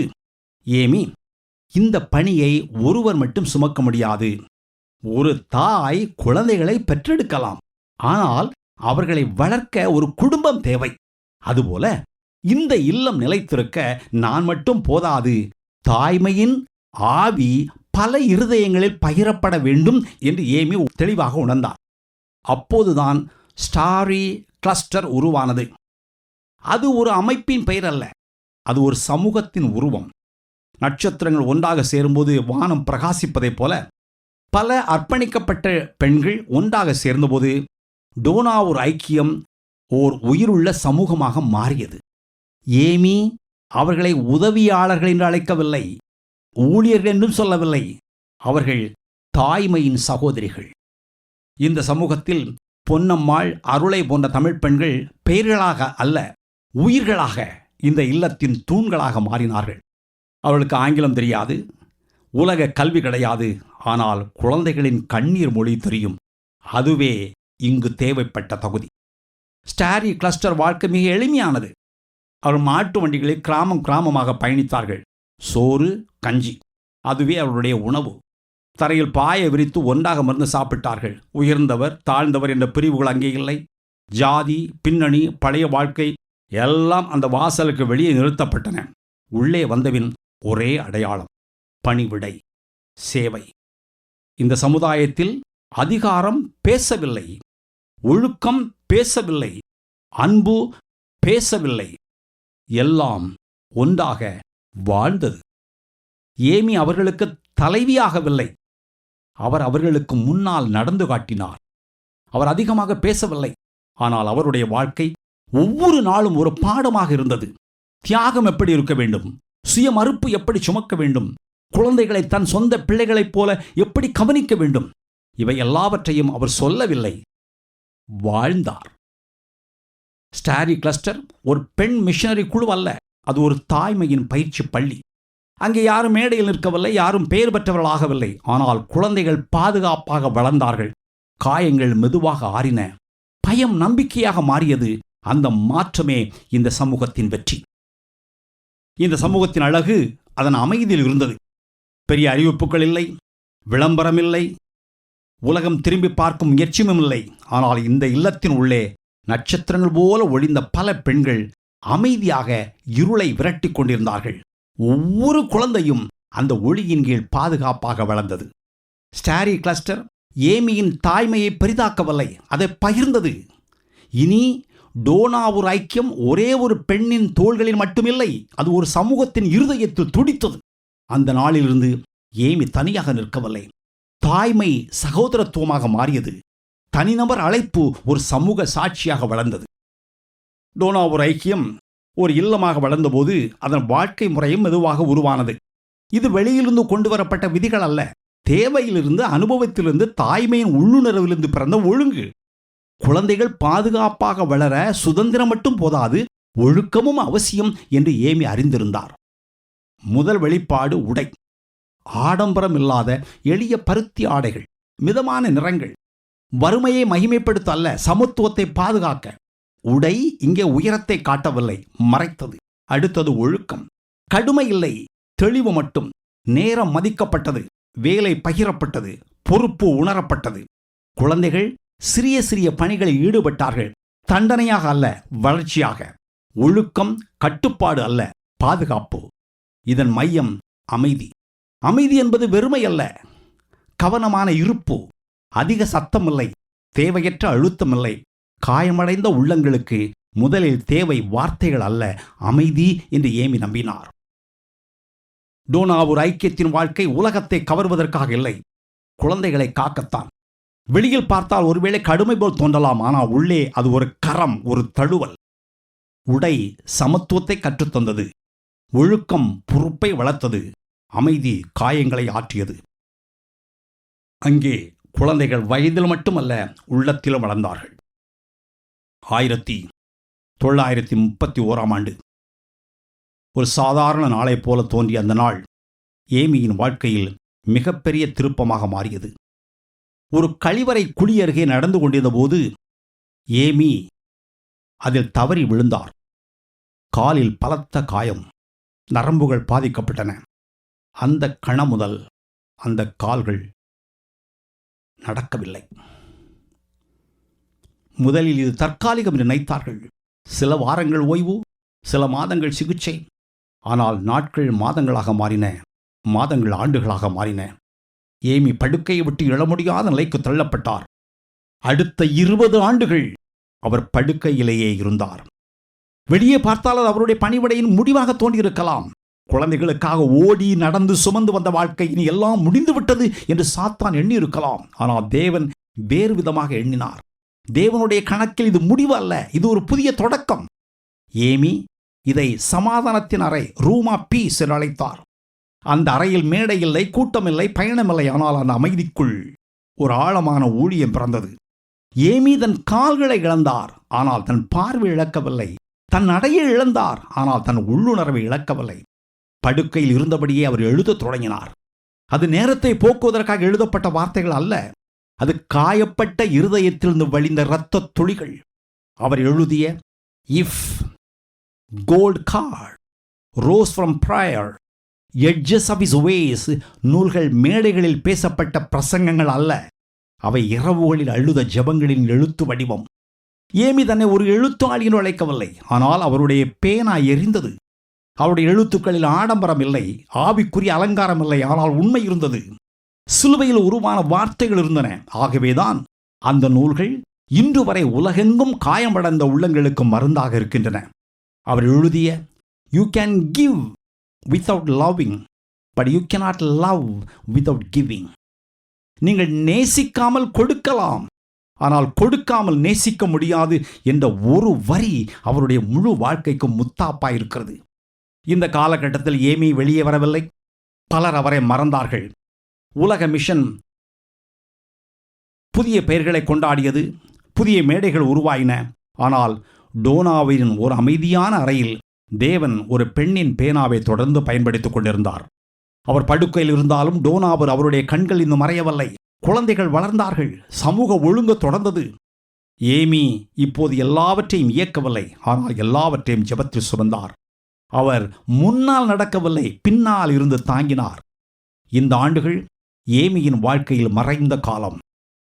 ஏமி, இந்த பணியை ஒருவர் மட்டும் சுமக்க முடியாது. ஒரு தாய் குழந்தைகளை பெற்றெடுக்கலாம், ஆனால் அவர்களை வளர்க்க ஒரு குடும்பம் தேவை. அதுபோல இந்த இல்லம் நிலைத்திருக்க நான் மட்டும் போதாது, தாய்மையின் ஆவி பல இருதயங்களில் பகிரப்பட வேண்டும் என்று ஏமி தெளிவாக உணர்ந்தார். அப்போதுதான் ஸ்டாரி கிளஸ்டர் உருவானது. அது ஒரு அமைப்பின் பெயர் அல்ல, அது ஒரு சமூகத்தின் உருவம். நட்சத்திரங்கள் ஒன்றாக சேரும்போது வானம் பிரகாசிப்பதைப் போல பல அர்ப்பணிக்கப்பட்ட பெண்கள் ஒன்றாக சேர்ந்தபோது டோனாவூர் ஐக்கியம் ஓர் உயிருள்ள சமூகமாக மாறியது. ஏமி அவர்களை உதவியாளர்கள் என்று அழைக்கவில்லை, ஊழியர்கள் என்றும் சொல்லவில்லை. அவர்கள் தாய்மையின் சகோதரிகள். இந்த சமூகத்தில் பொன்னம்மாள், அருளை போன்ற தமிழ் பெண்கள் பெயர்களாக அல்ல, உயிர்களாக இந்த இல்லத்தின் தூண்களாக மாறினார்கள். அவர்களுக்கு ஆங்கிலம் தெரியாது, உலக கல்வி கிடையாது, ஆனால் குழந்தைகளின் கண்ணீர் மொழி தெரியும். அதுவே இங்கு தேவைப்பட்ட தகுதி. ஸ்டாரி கிளஸ்டர் வாழ்க்கை மிக எளிமையானது. அவர் மாட்டு வண்டிகளில் கிராமம் கிராமமாக பயணித்தார்கள். சோறு, கஞ்சி, அதுவே அவருடைய உணவு. தரையில் பாய விரித்து ஒன்றாக மருந்து சாப்பிட்டார்கள். உயர்ந்தவர், தாழ்ந்தவர் என்ற பிரிவுகள் அங்கே இல்லை. ஜாதி, பின்னணி, பழைய வாழ்க்கை எல்லாம் அந்த வாசலுக்கு வெளியே நிறுத்தப்பட்டன. உள்ளே வந்தவின் ஒரே அடையாளம் பணிவிடை, சேவை. இந்த சமுதாயத்தில் அதிகாரம் பேசவில்லை, ஒழுக்கம் பேசவில்லை, அன்பு பேசவில்லை, எல்லாம் ஒன்றாக வாழ்ந்தது. ஏமி அவர்களுக்கு தலைவியாகவில்லை, அவர் அவர்களுக்கு முன்னால் நடந்து காட்டினார். அவர் அதிகமாக பேசவில்லை, ஆனால் அவருடைய வாழ்க்கை ஒவ்வொரு நாளும் ஒரு பாடமாக இருந்தது. தியாகம் எப்படி இருக்க வேண்டும், சுய மறுப்பு எப்படி சுமக்க வேண்டும், குழந்தைகளை தன் சொந்த பிள்ளைகளைப் போல எப்படி கவனிக்க வேண்டும், இவை எல்லாவற்றையும் அவர் சொல்லவில்லை, வாழ்ந்தார். ஸ்டாரி கிளஸ்டர் ஒரு பெண் மிஷனரி குழு அல்ல, அது ஒரு தாய்மையின் பயிற்சி பள்ளி. அங்கே யாரும் மேடையில் நிற்கவில்லை, யாரும் பெயர் பெற்றவர்களாகவில்லை. ஆனால் குழந்தைகள் பாதுகாப்பாக வளர்ந்தார்கள். காயங்கள் மெதுவாக ஆறின, பயம் நம்பிக்கையாக மாறியது. அந்த மாற்றமே இந்த சமூகத்தின் வெற்றி. இந்த சமூகத்தின் அழகு அதன் அமைதியில் இருந்தது. பெரிய அறிவிப்புகள் இல்லை, விளம்பரம் இல்லை, உலகம் திரும்பி பார்க்கும் முயற்சியும் இல்லை. ஆனால் இந்த இல்லத்தின் உள்ளே நட்சத்திரங்கள் போல ஒளிந்த பல பெண்கள் அமைதியாக இருளை விரட்டி கொண்டிருந்தார்கள். ஒவ்வொரு குழந்தையும் அந்த ஒளியின் கீழ் பாதுகாப்பாக வளர்ந்தது. ஸ்டாரி கிளஸ்டர் ஏமியின் தாய்மையை பெரிதாக்கவில்லை, அதை பகிர்ந்தது. இனி டோனாவூர் ஐக்கியம் ஒரே ஒரு பெண்ணின் தோள்களில் மட்டுமில்லை, அது ஒரு சமூகத்தின் இருதயத்தில் துடித்தது. அந்த நாளிலிருந்து ஏமி தனியாக நிற்கவில்லை, தாய்மை சகோதரத்துவமாக மாறியது. தனிநபர் அழைப்பு ஒரு சமூக சாட்சியாக வளர்ந்தது. டோனாவூர் ஐக்கியம் ஒரு இல்லமாக வளர்ந்தபோது அதன் வாழ்க்கை முறையும் மெதுவாக உருவானது. இது வெளியிலிருந்து கொண்டு வரப்பட்ட விதிகள் அல்ல, தேவையிலிருந்து, அனுபவத்திலிருந்து, தாய்மையின் உள்ளுணர்விலிருந்து பிறந்த ஒழுங்கு. குழந்தைகள் பாதுகாப்பாக வளர சுதந்திரம் மட்டும் போதாது, ஒழுக்கமும் அவசியம் என்று ஏமி அறிந்திருந்தார். முதல் வெளிப்பாடு உடை. ஆடம்பரம் இல்லாத எளிய பருத்தி ஆடைகள், மிதமான நிறங்கள், வறுமையை மகிமைப்படுத்த அல்ல, சமத்துவத்தை பாதுகாக்க. உடை இங்கே உயரத்தை காட்டவில்லை, மறைத்தது. அடுத்தது ஒழுக்கம். கடுமை இல்லை, தெளிவு மட்டும். நேரம் மதிக்கப்பட்டது, வேலை பகிரப்பட்டது, பொறுப்பு உணரப்பட்டது. குழந்தைகள் சிறிய சிறிய பணிகளில் ஈடுபட்டார்கள், தண்டனையாக அல்ல, வளர்ச்சியாக. ஒழுக்கம் கட்டுப்பாடு அல்ல, பாதுகாப்பு. இதன் மையம் அமைதி. அமைதி என்பது வெறுமை அல்ல, கவனமான இருப்பு. அதிக சத்தமில்லை, தேவையற்ற அழுத்தமில்லை. காயமடைந்த உள்ளங்களுக்கு முதலில் தேவை வார்த்தைகள் அல்ல, அமைதி என்று ஏமி நம்பினார். டோனாவூர் ஐக்கியத்தின் வாழ்க்கை உலகத்தை கவர்வதற்காக இல்லை, குழந்தைகளை காக்கத்தான். வெளியில் பார்த்தால் ஒருவேளை கடுமை போல் தோன்றலாம், ஆனால் உள்ளே அது ஒரு கரம், ஒரு தழுவல். உடை சமத்துவத்தை கற்றுத்தந்தது, ஒழுக்கம் பொறுப்பை வளர்த்தது, அமைதி காயங்களை ஆற்றியது. அங்கே குழந்தைகள் வயதில் மட்டுமல்ல, உள்ளத்திலும் வளர்ந்தார்கள். 1931 ஒரு சாதாரண நாளைப் போல தோன்றிய அந்த நாள் ஏமியின் வாழ்க்கையில் மிகப்பெரிய திருப்பமாக மாறியது. ஒரு கழிவறை குழி அருகே நடந்து கொண்டிருந்த போது ஏமி அதில் தவறி விழுந்தார். காலில் பலத்த காயம், நரம்புகள் பாதிக்கப்பட்டன. அந்த கணம் முதல் அந்த கால்கள் நடக்கவில்லை. முதலில் இது தற்காலிகம் என்று நினைத்தார்கள். சில வாரங்கள் ஓய்வு, சில மாதங்கள் சிகிச்சை. ஆனால் நாட்கள் மாதங்களாக மாறின, மாதங்கள் ஆண்டுகளாக மாறின. ஏமி படுக்கையை விட்டு எழ முடியாத நிலைக்கு தள்ளப்பட்டார். அடுத்த 20 ஆண்டுகள் அவர் படுக்கையிலேயே இருந்தார். வெளியே பார்த்தால் அது அவருடைய பணிவிடையின் முடிவாக தோன்றியிருக்கலாம். குழந்தைகளுக்காக ஓடி நடந்து சுமந்து வந்த வாழ்க்கை இனி எல்லாம் முடிந்துவிட்டது என்று சாத்தான் எண்ணியிருக்கலாம். ஆனால் தேவன் வேறு விதமாக எண்ணினார். தேவனுடைய கணக்கில் இது முடிவு அல்ல, இது ஒரு புதிய தொடக்கம். ஏமி இதை சமாதானத்தின் அறை, ரூம் ஆஃப் பீஸ் என்று அழைத்தார். அந்த அறையில் மேடை இல்லை, கூட்டமில்லை, பயணமில்லை. ஆனால் அந்த அமைதிக்குள் ஒரு ஆழமான ஊழியம் பிறந்தது. ஏமி தன் கால்களை இழந்தார், ஆனால் தன் பார்வை இழக்கவில்லை. தன் நடையை இழந்தார், ஆனால் தன் உள்ளுணர்வை இழக்கவில்லை. படுக்கையில் இருந்தபடியே அவர் எழுதத் தொடங்கினார். அது நேரத்தை போக்குவதற்காக எழுதப்பட்ட வார்த்தைகள் அல்ல, அது காயப்பட்ட இருதயத்திலிருந்து வழிந்த இரத்த துளிகள். அவர் எழுதிய if gold card rose from prayer, edges of his ways. நூல்கள் மேடைகளில் பேசப்பட்ட பிரசங்கங்கள் அல்ல, அவை இரவுகளில் அழுத ஜெபங்களின் எழுத்து வடிவம். ஏமி தன்னை ஒரு எழுத்தாளி என்று அழைக்கவில்லை, ஆனால் அவருடைய பேனா எரிந்தது. அவருடைய எழுத்துக்களில் ஆடம்பரம் இல்லை, ஆவிக்குரிய அலங்காரம் இல்லை, ஆனால் உண்மை இருந்தது. சிலுவையில் உருவான வார்த்தைகள் இருந்தன. ஆகவேதான் அந்த நூல்கள் இன்று வரை உலகெங்கும் காயமடைந்த உள்ளங்களுக்கு மருந்தாக இருக்கின்றன. அவர் எழுதிய you can give without loving, but you cannot love without giving. நீங்கள் நேசிக்காமல் கொடுக்கலாம், ஆனால் கொடுக்காமல் நேசிக்க முடியாது என்ற ஒரு வரி அவருடைய முழு வாழ்க்கைக்கும் முத்தாப்பாய் இருக்கிறது. இந்த காலகட்டத்தில் ஏமி வெளியே வரவில்லை. பலர் அவரை மறந்தார்கள். உலக மிஷன் புதிய பெயர்களை கொண்டாடியது, புதிய மேடைகள் உருவாயின. ஆனால் டோனாவின் ஒரு அமைதியான அறையில் தேவன் ஒரு பெண்ணின் பேனாவை தொடர்ந்து பயன்படுத்திக் கொண்டிருந்தார். அவர் படுக்கையில் இருந்தாலும் டோனாவர் அவருடைய கண்கள் இன்னும் மறையவில்லை. குழந்தைகள் வளர்ந்தார்கள். சமூக ஒழுங்கு தொடர்ந்தது. ஏமி இப்போது எல்லாவற்றையும் இயக்கவில்லை, ஆனால் எல்லாவற்றையும் ஜெபத்தில் சுமந்தார். அவர் முன்னால் நடக்கவில்லை, பின்னால் இருந்து தாங்கினார். இந்த ஆண்டுகள் ஏமியின் வாழ்க்கையில் மறைந்த காலம்,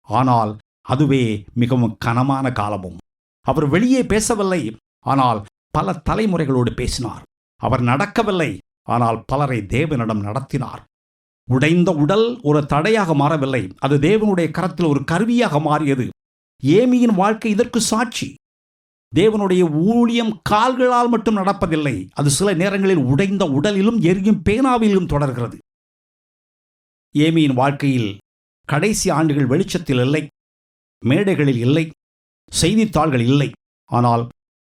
ஆனால் அதுவே மிகவும் கனமான காலமும். அவர் வெளியே பேசவில்லை, ஆனால் பல தலைமுறைகளோடு பேசினார். அவர் நடக்கவில்லை, ஆனால் பலரை தேவனிடம் நடத்தினார். உடைந்த உடல் ஒரு தடையாக மாறவில்லை, அது தேவனுடைய கரத்தில் ஒரு கருவியாக மாறியது. ஏமியின் வாழ்க்கை இதற்கு சாட்சி. தேவனுடைய ஊழியம் கால்களால் மட்டும் நடப்பதில்லை, அது சில நேரங்களில் உடைந்த உடலிலும் எரியும் பேனாவிலும் தொடர்கிறது. ஏமியின் வாழ்க்கையில் கடைசி ஆண்டுகள் வெளிச்சத்தில் இல்லை, மேடைகளில் இல்லை, செய்தித்தாள்கள் இல்லை. ஆனால்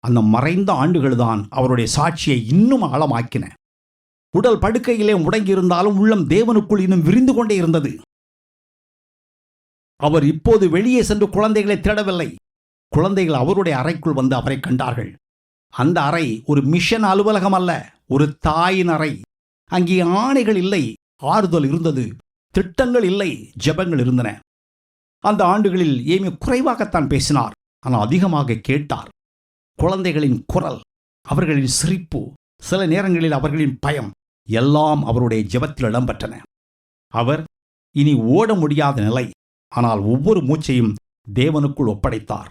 அந்த மறைந்த ஆண்டுகள்தான் அவருடைய சாட்சியை இன்னும் ஆழமாக்கின. உடல் படுக்கையிலே முடங்கியிருந்தாலும் உள்ளம் தேவனுக்குள் இன்னும் விரிந்து கொண்டே இருந்தது. அவர் இப்போது வெளியே சென்று குழந்தைகளை தேடவில்லை. குழந்தைகள் அவருடைய அறைக்குள் வந்து அவரை கண்டார்கள். அந்த அறை ஒரு மிஷன் அலுவலகம் அல்ல, ஒரு தாயின் அறை. அங்கே ஆணைகள் இல்லை, ஆறுதல் இருந்தது. திட்டங்கள் இல்லை, ஜெபங்கள் இருந்தன. அந்த ஆண்டுகளில் ஏமி குறைவாகத்தான் பேசினார், ஆனால் அதிகமாக கேட்டார். குழந்தைகளின் குரல், அவர்களின் சிரிப்பு, சில நேரங்களில் அவர்களின் பயம் எல்லாம் அவருடைய ஜெபத்தில் இடம்பெற்றன. அவர் இனி ஓட முடியாத நிலை, ஆனால் ஒவ்வொரு மூச்சையும் தேவனுக்குள் ஒப்படைத்தார்.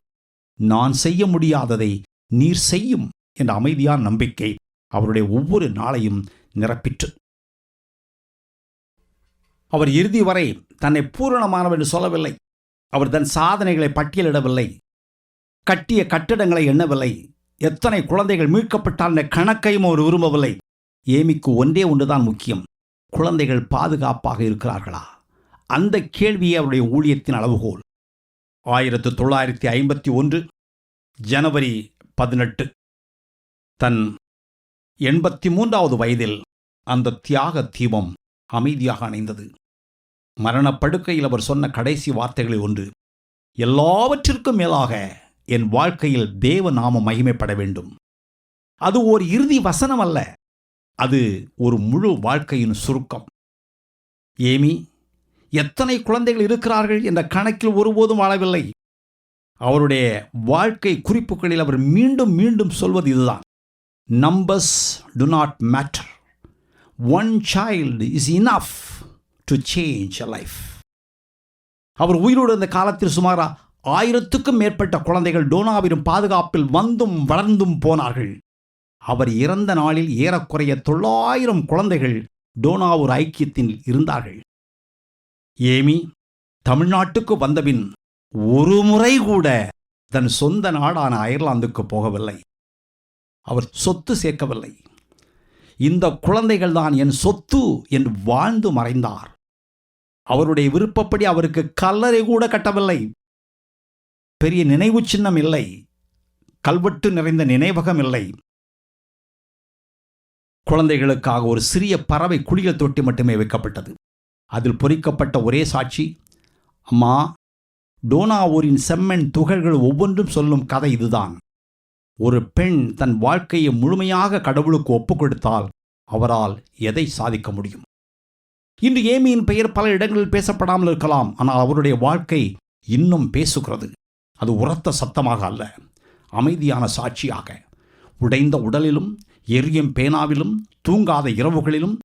நான் செய்ய முடியாததை நீர் செய்யும் என்ற அமைதியான நம்பிக்கை அவருடைய ஒவ்வொரு நாளையும் நிரப்பிற்று. அவர் இறுதி வரை தன்னை பூரணமானவர் என்று சொல்லவில்லை. அவர் தன் சாதனைகளை பட்டியலிடவில்லை, கட்டிய கட்டிடங்களை எண்ணவில்லை, எத்தனை குழந்தைகள் மீட்கப்பட்டால் என்ற கணக்கையும் அவர் விரும்பவில்லை. ஏமிக்கு ஒன்றே ஒன்றுதான் முக்கியம், குழந்தைகள் பாதுகாப்பாக இருக்கிறார்களா? அந்த கேள்வியே அவருடைய ஊழியத்தின் அளவுகோல். 1951 ஜனவரி 18 தன் 83வது வயதில் அந்த தியாக தீபம் அமைதியாக அணைந்தது. மரணப்படுக்கையில் அவர் சொன்ன கடைசி வார்த்தைகளில் ஒன்று, எல்லாவற்றிற்கும் மேலாக என் வாழ்க்கையில் தேவ நாமம் மகிமைப்பட வேண்டும். அது ஒரு இறுதி வசனம் அல்ல, அது ஒரு முழு வாழ்க்கையின் சுருக்கம். ஏமி எத்தனை குழந்தைகள் இருக்கிறார்கள் என்ற கணக்கில் ஒருபோதும் வாழவில்லை. அவருடைய வாழ்க்கை குறிப்புகளில் அவர் மீண்டும் மீண்டும் சொல்வது இதுதான், numbers do not matter, one child is enough to change a life. அவர் உயிரோடு இருந்த காலத்தில் சுமார் 1000க்கும் மேற்பட்ட குழந்தைகள் டோனாவின் பாதுகாப்பில் வந்தும் வளர்ந்தும் போனார்கள். அவர் இறந்த நாளில் ஏறக்குறைய 900 குழந்தைகள் டோனாவூர் ஐக்கியத்தில் இருந்தார்கள். ஏமி தமிழ்நாட்டுக்கு வந்தபின் ஒரு முறை கூட தன் சொந்த நாடான அயர்லாந்துக்கு போகவில்லை. அவர் சொத்து சேர்க்கவில்லை. இந்த குழந்தைகள் தான் என் சொத்து என்று வாழ்ந்து மறைந்தார். அவருடைய விருப்பப்படி அவருக்கு கல்லறை கூட கட்டவில்லை. பெரிய நினைவு சின்னம் இல்லை, கல்வெட்டு நிறைந்த நினைவகம் இல்லை. குழந்தைகளுக்காக ஒரு சிறிய பறவை குளியல் தொட்டி மட்டுமே வைக்கப்பட்டது. அதில் பொறிக்கப்பட்ட ஒரே சாட்சி, அம்மா, டோனாவூரின் செம்மண் துகள்கள் ஒவ்வொன்றும் சொல்லும் கதை இதுதான். ஒரு பெண் தன் வாழ்க்கையை முழுமையாக கடவுளுக்கு ஒப்புக் கொடுத்தால் அவரால் எதை சாதிக்க முடியும்? இன்று ஏமியின் பெயர் பல இடங்களில் பேசப்படாமல் இருக்கலாம், ஆனால் அவருடைய வாழ்க்கை இன்னும் பேசுகிறது. அது உரத்த சத்தமாக அல்ல, அமைதியான சாட்சியாக. உடைந்த உடலிலும், எரியும் பேனாவிலும், தூங்காத இரவுகளிலும்,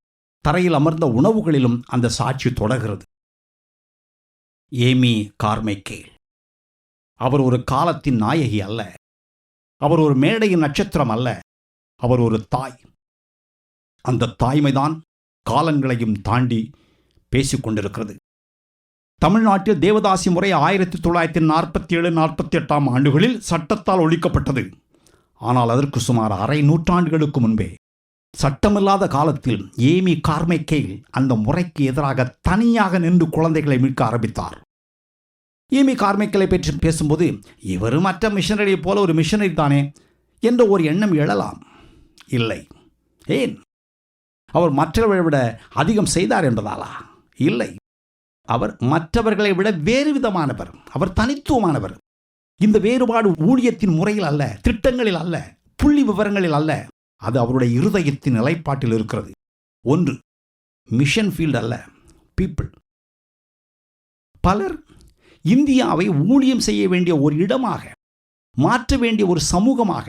தரையில் அமர்ந்த உணவுகளிலும் அந்த சாட்சி தொடர்கிறது. ஏமி கார்மைக்கேல் அவர் ஒரு காலத்தின் நாயகி அல்ல. அவர் ஒரு மேடையின் நட்சத்திரம் அல்ல. அவர் ஒரு தாய். அந்த தாய்மைதான் காலங்களையும் தாண்டி பேசிக்கொண்டிருக்கிறது. தமிழ்நாட்டில் தேவதாசி முறை 1947-48 ஆண்டுகளில் சட்டத்தால் ஒழிக்கப்பட்டது. ஆனால் அதற்கு சுமார் அரை நூற்றாண்டுகளுக்கு முன்பே, சட்டமில்லாத காலத்தில் ஏமி கார்மைக்கேல் அந்த முறைக்கு எதிராக தனியாக நின்று குழந்தைகளை மீட்க ஆரம்பித்தார். ஏமி கார்மைக்கேலை பற்றி பேசும்போது, இவர் மற்ற மிஷனரியை போல ஒரு மிஷனரி தானே என்ற ஒரு எண்ணம் எழலாம். இல்லை. ஏன்? அவர் மற்றவர்களை விட அதிகம் செய்தார் என்பதாலா? இல்லை. அவர் மற்றவர்களை விட வேறு விதமானவர். அவர் தனித்துவமானவர். இந்த வேறுபாடு ஊழியத்தின் முறையில் அல்ல, திட்டங்களில் அல்ல, புள்ளி விவரங்களில் அல்ல. அது அவருடைய இருதயத்தின் நிலைப்பாட்டில் இருக்கிறது. ஒன்று, மிஷன் ஃபீல்டு அல்ல, பீப்புள். பலர் இந்தியாவை ஊழியம் செய்ய வேண்டிய ஒரு இடமாக, மாற்ற வேண்டிய ஒரு சமூகமாக,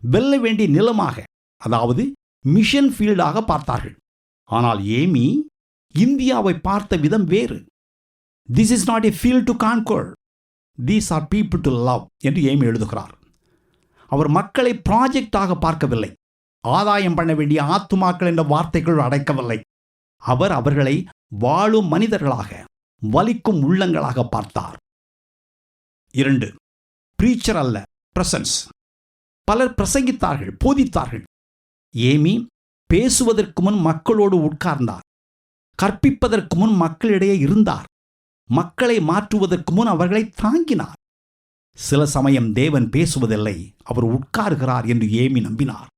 வெல்ல வேண்டிய நிலமாக, அதாவது மிஷன் ஃபீல்டாக பார்த்தார்கள். ஆனால் ஏமி இந்தியாவை பார்த்த விதம் வேறு. This is not a field to conquer, these are people to love என்று ஏமி எழுதுகிறார். அவர் மக்களை ப்ராஜெக்டாக பார்க்கவில்லை. ஆதாயம் பண்ண வேண்டிய ஆத்துமாக்கள் என்ற வார்த்தைகள் அடைக்கவில்லை. அவர் அவர்களை வாழும் மனிதர்களாக, வலிக்கும் உள்ளங்களாக பார்த்தார். 2, பிரீச்சர் அல்ல, பிரசன்ஸ். பலர் பிரசங்கித்தார்கள், போதித்தார்கள். ஏமி பேசுவதற்கு முன் மக்களோடு உட்கார்ந்தார். கற்பிப்பதற்கு முன் மக்களிடையே இருந்தார். மக்களை மாற்றுவதற்கு முன் அவர்களை தாங்கினார். சில சமயம் தேவன் பேசுவதில்லை, அவர் உட்கார்கிறார் என்று ஏமி நம்பினார்.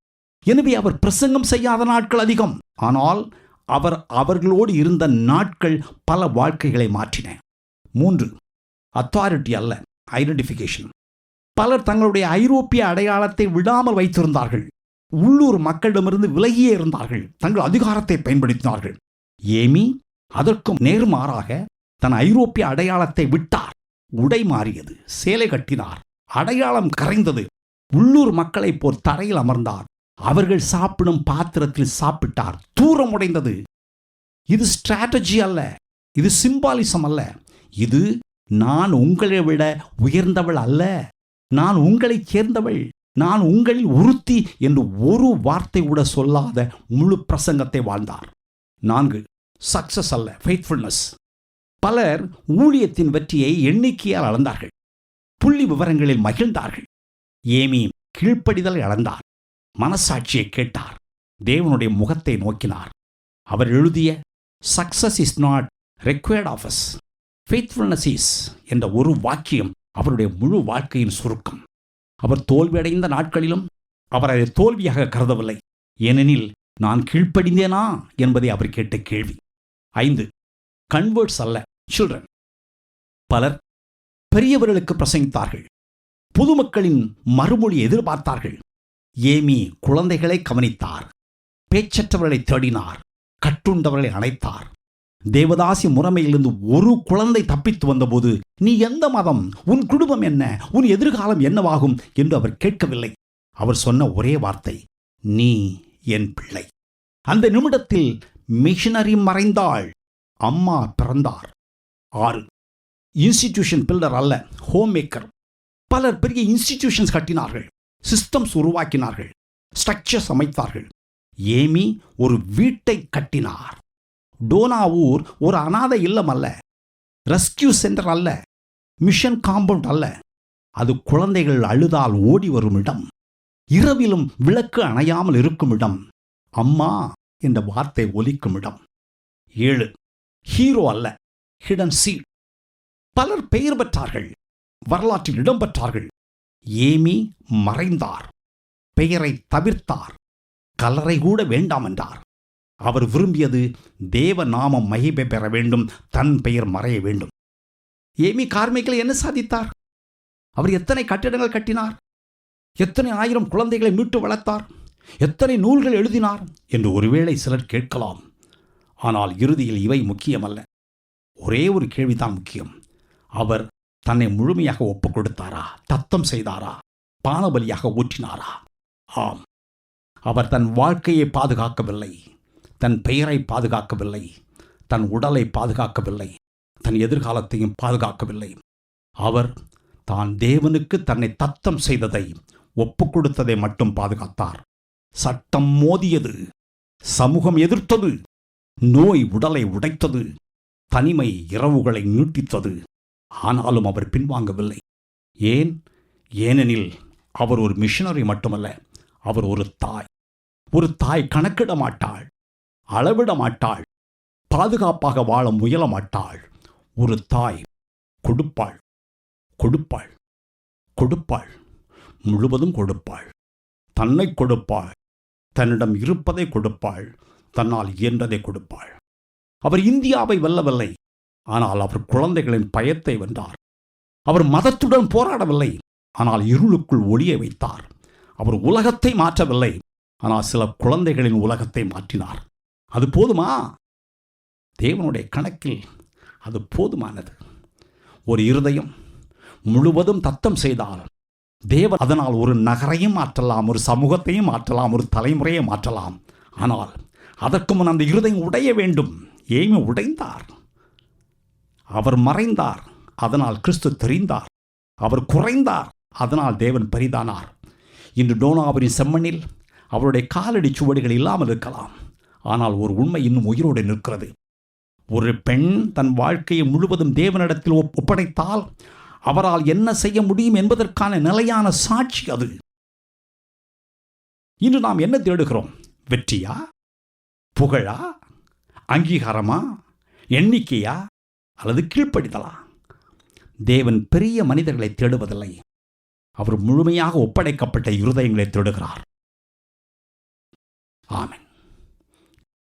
எனவே அவர் பிரசங்கம் செய்யாத நாட்கள் அதிகம். ஆனால் அவர் அவர்களோடு இருந்த நாட்கள் பல வாழ்க்கைகளை மாற்றின. 3, அத்தாரிட்டி அல்ல, ஐடென்டிஃபிகேஷன். பலர் தங்களுடைய ஐரோப்பிய அடையாளத்தை விடாமல் வைத்திருந்தார்கள். உள்ளூர் மக்களிடமிருந்து விலகியே இருந்தார்கள். தங்கள் அதிகாரத்தை பயன்படுத்தினார்கள். ஏமி அதற்கும் நேர்மாறாக தன் ஐரோப்பிய அடையாளத்தை விட்டார். உடை மாறியது, சேலை கட்டினார், அடையாளம் கரைந்தது. உள்ளூர் மக்களைப் போர் தரையில் அமர்ந்தார். அவர்கள் சாப்பிடும் பாத்திரத்தில் சாப்பிட்டார். தூரம் உடைந்தது. இது ஸ்ட்ராட்டஜி அல்ல, இது சிம்பாலிசம் அல்ல. இது நான் உங்களை விட உயர்ந்தவள் அல்ல, நான் உங்களைச் சேர்ந்தவள், நான் உங்களில் ஒருத்தி என்று ஒரு வார்த்தை கூட சொல்லாத முழு பிரசங்கத்தை வாழ்ந்தார். 4, சக்சஸ் அல்ல, ஃபெய்த்ஃபுல்னஸ். பலர் ஊழியத்தின் வெற்றியை எண்ணிக்கையால் அளந்தார்கள், புள்ளி விவரங்களில் மகிழ்ந்தார்கள். ஏமி கீழ்ப்படிதலை அளந்தார், மனசாட்சியை கேட்டார், தேவனுடைய முகத்தை நோக்கினார். அவர் எழுதிய success is not required of us, faithfulness is என்ற ஒரு வாக்கியம் அவருடைய முழு வாழ்க்கையின் சுருக்கம். அவர் தோல்வியடைந்த நாட்களிலும் அவர் அதை தோல்வியாக கருதவில்லை. ஏனெனில் நான் கீழ்ப்படிந்தேனா என்பதை அவர் கேட்ட கேள்வி. 5, கன்வெர்ட்ஸ் அல்ல, சில்ட்ரன். பலர் பெரியவர்களுக்கு பிரசங்கித்தார்கள், பொதுமக்களின் மறுமொழி எதிர்பார்த்தார்கள். ஏமி குழந்தைகளை கவனித்தார், பேச்சற்றவர்களை தேடினார், கட்டுண்டவர்களை அணைத்தார். தேவதாசி முறைமையிலிருந்து ஒரு குழந்தை தப்பித்து வந்தபோது, நீ எந்த மதம், உன் குடும்பம் என்ன, உன் எதிர்காலம் என்னவாகும் என்று அவர் கேட்கவில்லை. அவர் சொன்ன ஒரே வார்த்தை, நீ என் பிள்ளை. அந்த நிமிடத்தில் மிஷனரி மறைந்தாள், அம்மா பிறந்தார். 6, இன்ஸ்டிடியூஷன் பில்டர் அல்ல, ஹோம் மேக்கர். பலர் பெரிய இன்ஸ்டிடியூஷன்ஸ் கட்டினார்கள், சிஸ்டம்ஸ் உருவாக்கினார்கள், ஸ்ட்ரக்சர்ஸ் அமைத்தார்கள். ஏமி ஒரு வீட்டை கட்டினார். டோனாவூர் ஒரு அனாதை இல்லம் அல்ல, ரெஸ்கியூ சென்டர் அல்ல, மிஷன் காம்பவுண்ட் அல்ல. அது குழந்தைகள் அழுதால் ஓடி வரும் இடம், இரவிலும் விளக்கு அணையாமல் இருக்கும் இடம், அம்மா என்ற வார்த்தை ஒலிக்கும் இடம். 7, ஹீரோ அல்ல, ஹிடன் சீட். பலர் பெயர் பெற்றார்கள், வரலாற்றில் இடம் பெற்றார்கள். ஏமி மறைந்தார், பெயரை தவிர்த்தார், கலரை கூட வேண்டாம் என்றார். அவர் விரும்பியது தேவ நாமம் மகிமை பெற வேண்டும், தன் பெயர் மறைய வேண்டும். ஏமி கார்மைக்கேல் என்ன சாதித்தார்? அவர் எத்தனை கட்டிடங்கள் கட்டினார், எத்தனை 1000 குழந்தைகளை மீட்டு வளர்த்தார், எத்தனை நூல்கள் எழுதினார் என்று ஒருவேளை சிலர் கேட்கலாம். ஆனால் இறுதியில் இவை முக்கியமல்ல. ஒரே ஒரு கேள்விதான் முக்கியம். அவர் தன்னை முழுமையாக ஒப்புக் கொடுத்தாரா, தத்தம் செய்தாரா, பானபலியாக ஊற்றினாரா? ஆம், அவர் தன் வாழ்க்கையை பாதுகாக்கவில்லை, தன் பெயரை பாதுகாக்கவில்லை, தன் உடலை பாதுகாக்கவில்லை, தன் எதிர்காலத்தையும் பாதுகாக்கவில்லை. அவர் தான் தேவனுக்கு தன்னை தத்தம் செய்ததை, ஒப்புக் கொடுத்ததை மட்டும் பாதுகாத்தார். சட்டம் மோதியது, சமூகம் எதிர்த்தது, நோய் உடலை உடைத்தது, தனிமை இரவுகளை நீட்டித்தது. ஆனாலும் அவர் பின்வாங்கவில்லை. ஏன்? ஏனெனில் அவர் ஒரு மிஷனரி மட்டுமல்ல, அவர் ஒரு தாய். ஒரு தாய் கணக்கிட மாட்டாள், அளவிட மாட்டாள், பாதுகாப்பாக வாழ முயல மாட்டாள். ஒரு தாய் கொடுப்பாள், கொடுப்பாள், கொடுப்பாள், முழுவதும் கொடுப்பாள். தன்னை கொடுப்பாள், தன்னிடம் இருப்பதை கொடுப்பாள், தன்னால் இயன்றதை கொடுப்பாள். அவர் இந்தியாவை வெல்லவில்லை, ஆனால் அவர் குழந்தைகளின் பயத்தை வென்றார். அவர் மதத்துடன் போராடவில்லை, ஆனால் இருளுக்குள் ஒளியை வைத்தார். அவர் உலகத்தை மாற்றவில்லை, ஆனால் சில குழந்தைகளின் உலகத்தை மாற்றினார். அது போதுமா? தேவனுடைய கணக்கில் அது போதுமானது. ஒரு இருதயம் முழுவதும் தத்தம் செய்தால் தேவன் அதனால் ஒரு நகரையும் மாற்றலாம், ஒரு சமூகத்தையும் மாற்றலாம், ஒரு தலைமுறையை மாற்றலாம். ஆனால் அதற்கு முன் அந்த இருதயம் உடைய வேண்டும். ஏமி உடைந்தார், அவர் மறைந்தார், அதனால் கிறிஸ்து தெரிந்தார். அவர் குறைந்தார், அதனால் தேவன் பெரிதானார். இன்று டோனாவின் செம்மண்ணில் அவருடைய காலடி சுவடுகள் இல்லாமல் இருக்கலாம், ஆனால் ஒரு உண்மை இன்னும் உயிரோடு நிற்கிறது. ஒரு பெண் தன் வாழ்க்கையை முழுவதும் தேவனிடத்தில் ஒப்படைத்தால் அவரால் என்ன செய்ய முடியும் என்பதற்கான நிலையான சாட்சி அது. இன்று நாம் என்ன தேடுகிறோம்? வெற்றியா, புகழா, அங்கீகாரமா, எண்ணிக்கையா, அல்லது கீழ்ப்படிதலா? தேவன் பெரிய மனிதர்களை தேடுவதில்லை, அவர் முழுமையாக ஒப்படைக்கப்பட்ட இருதயங்களை தேடுகிறார். ஆமென்.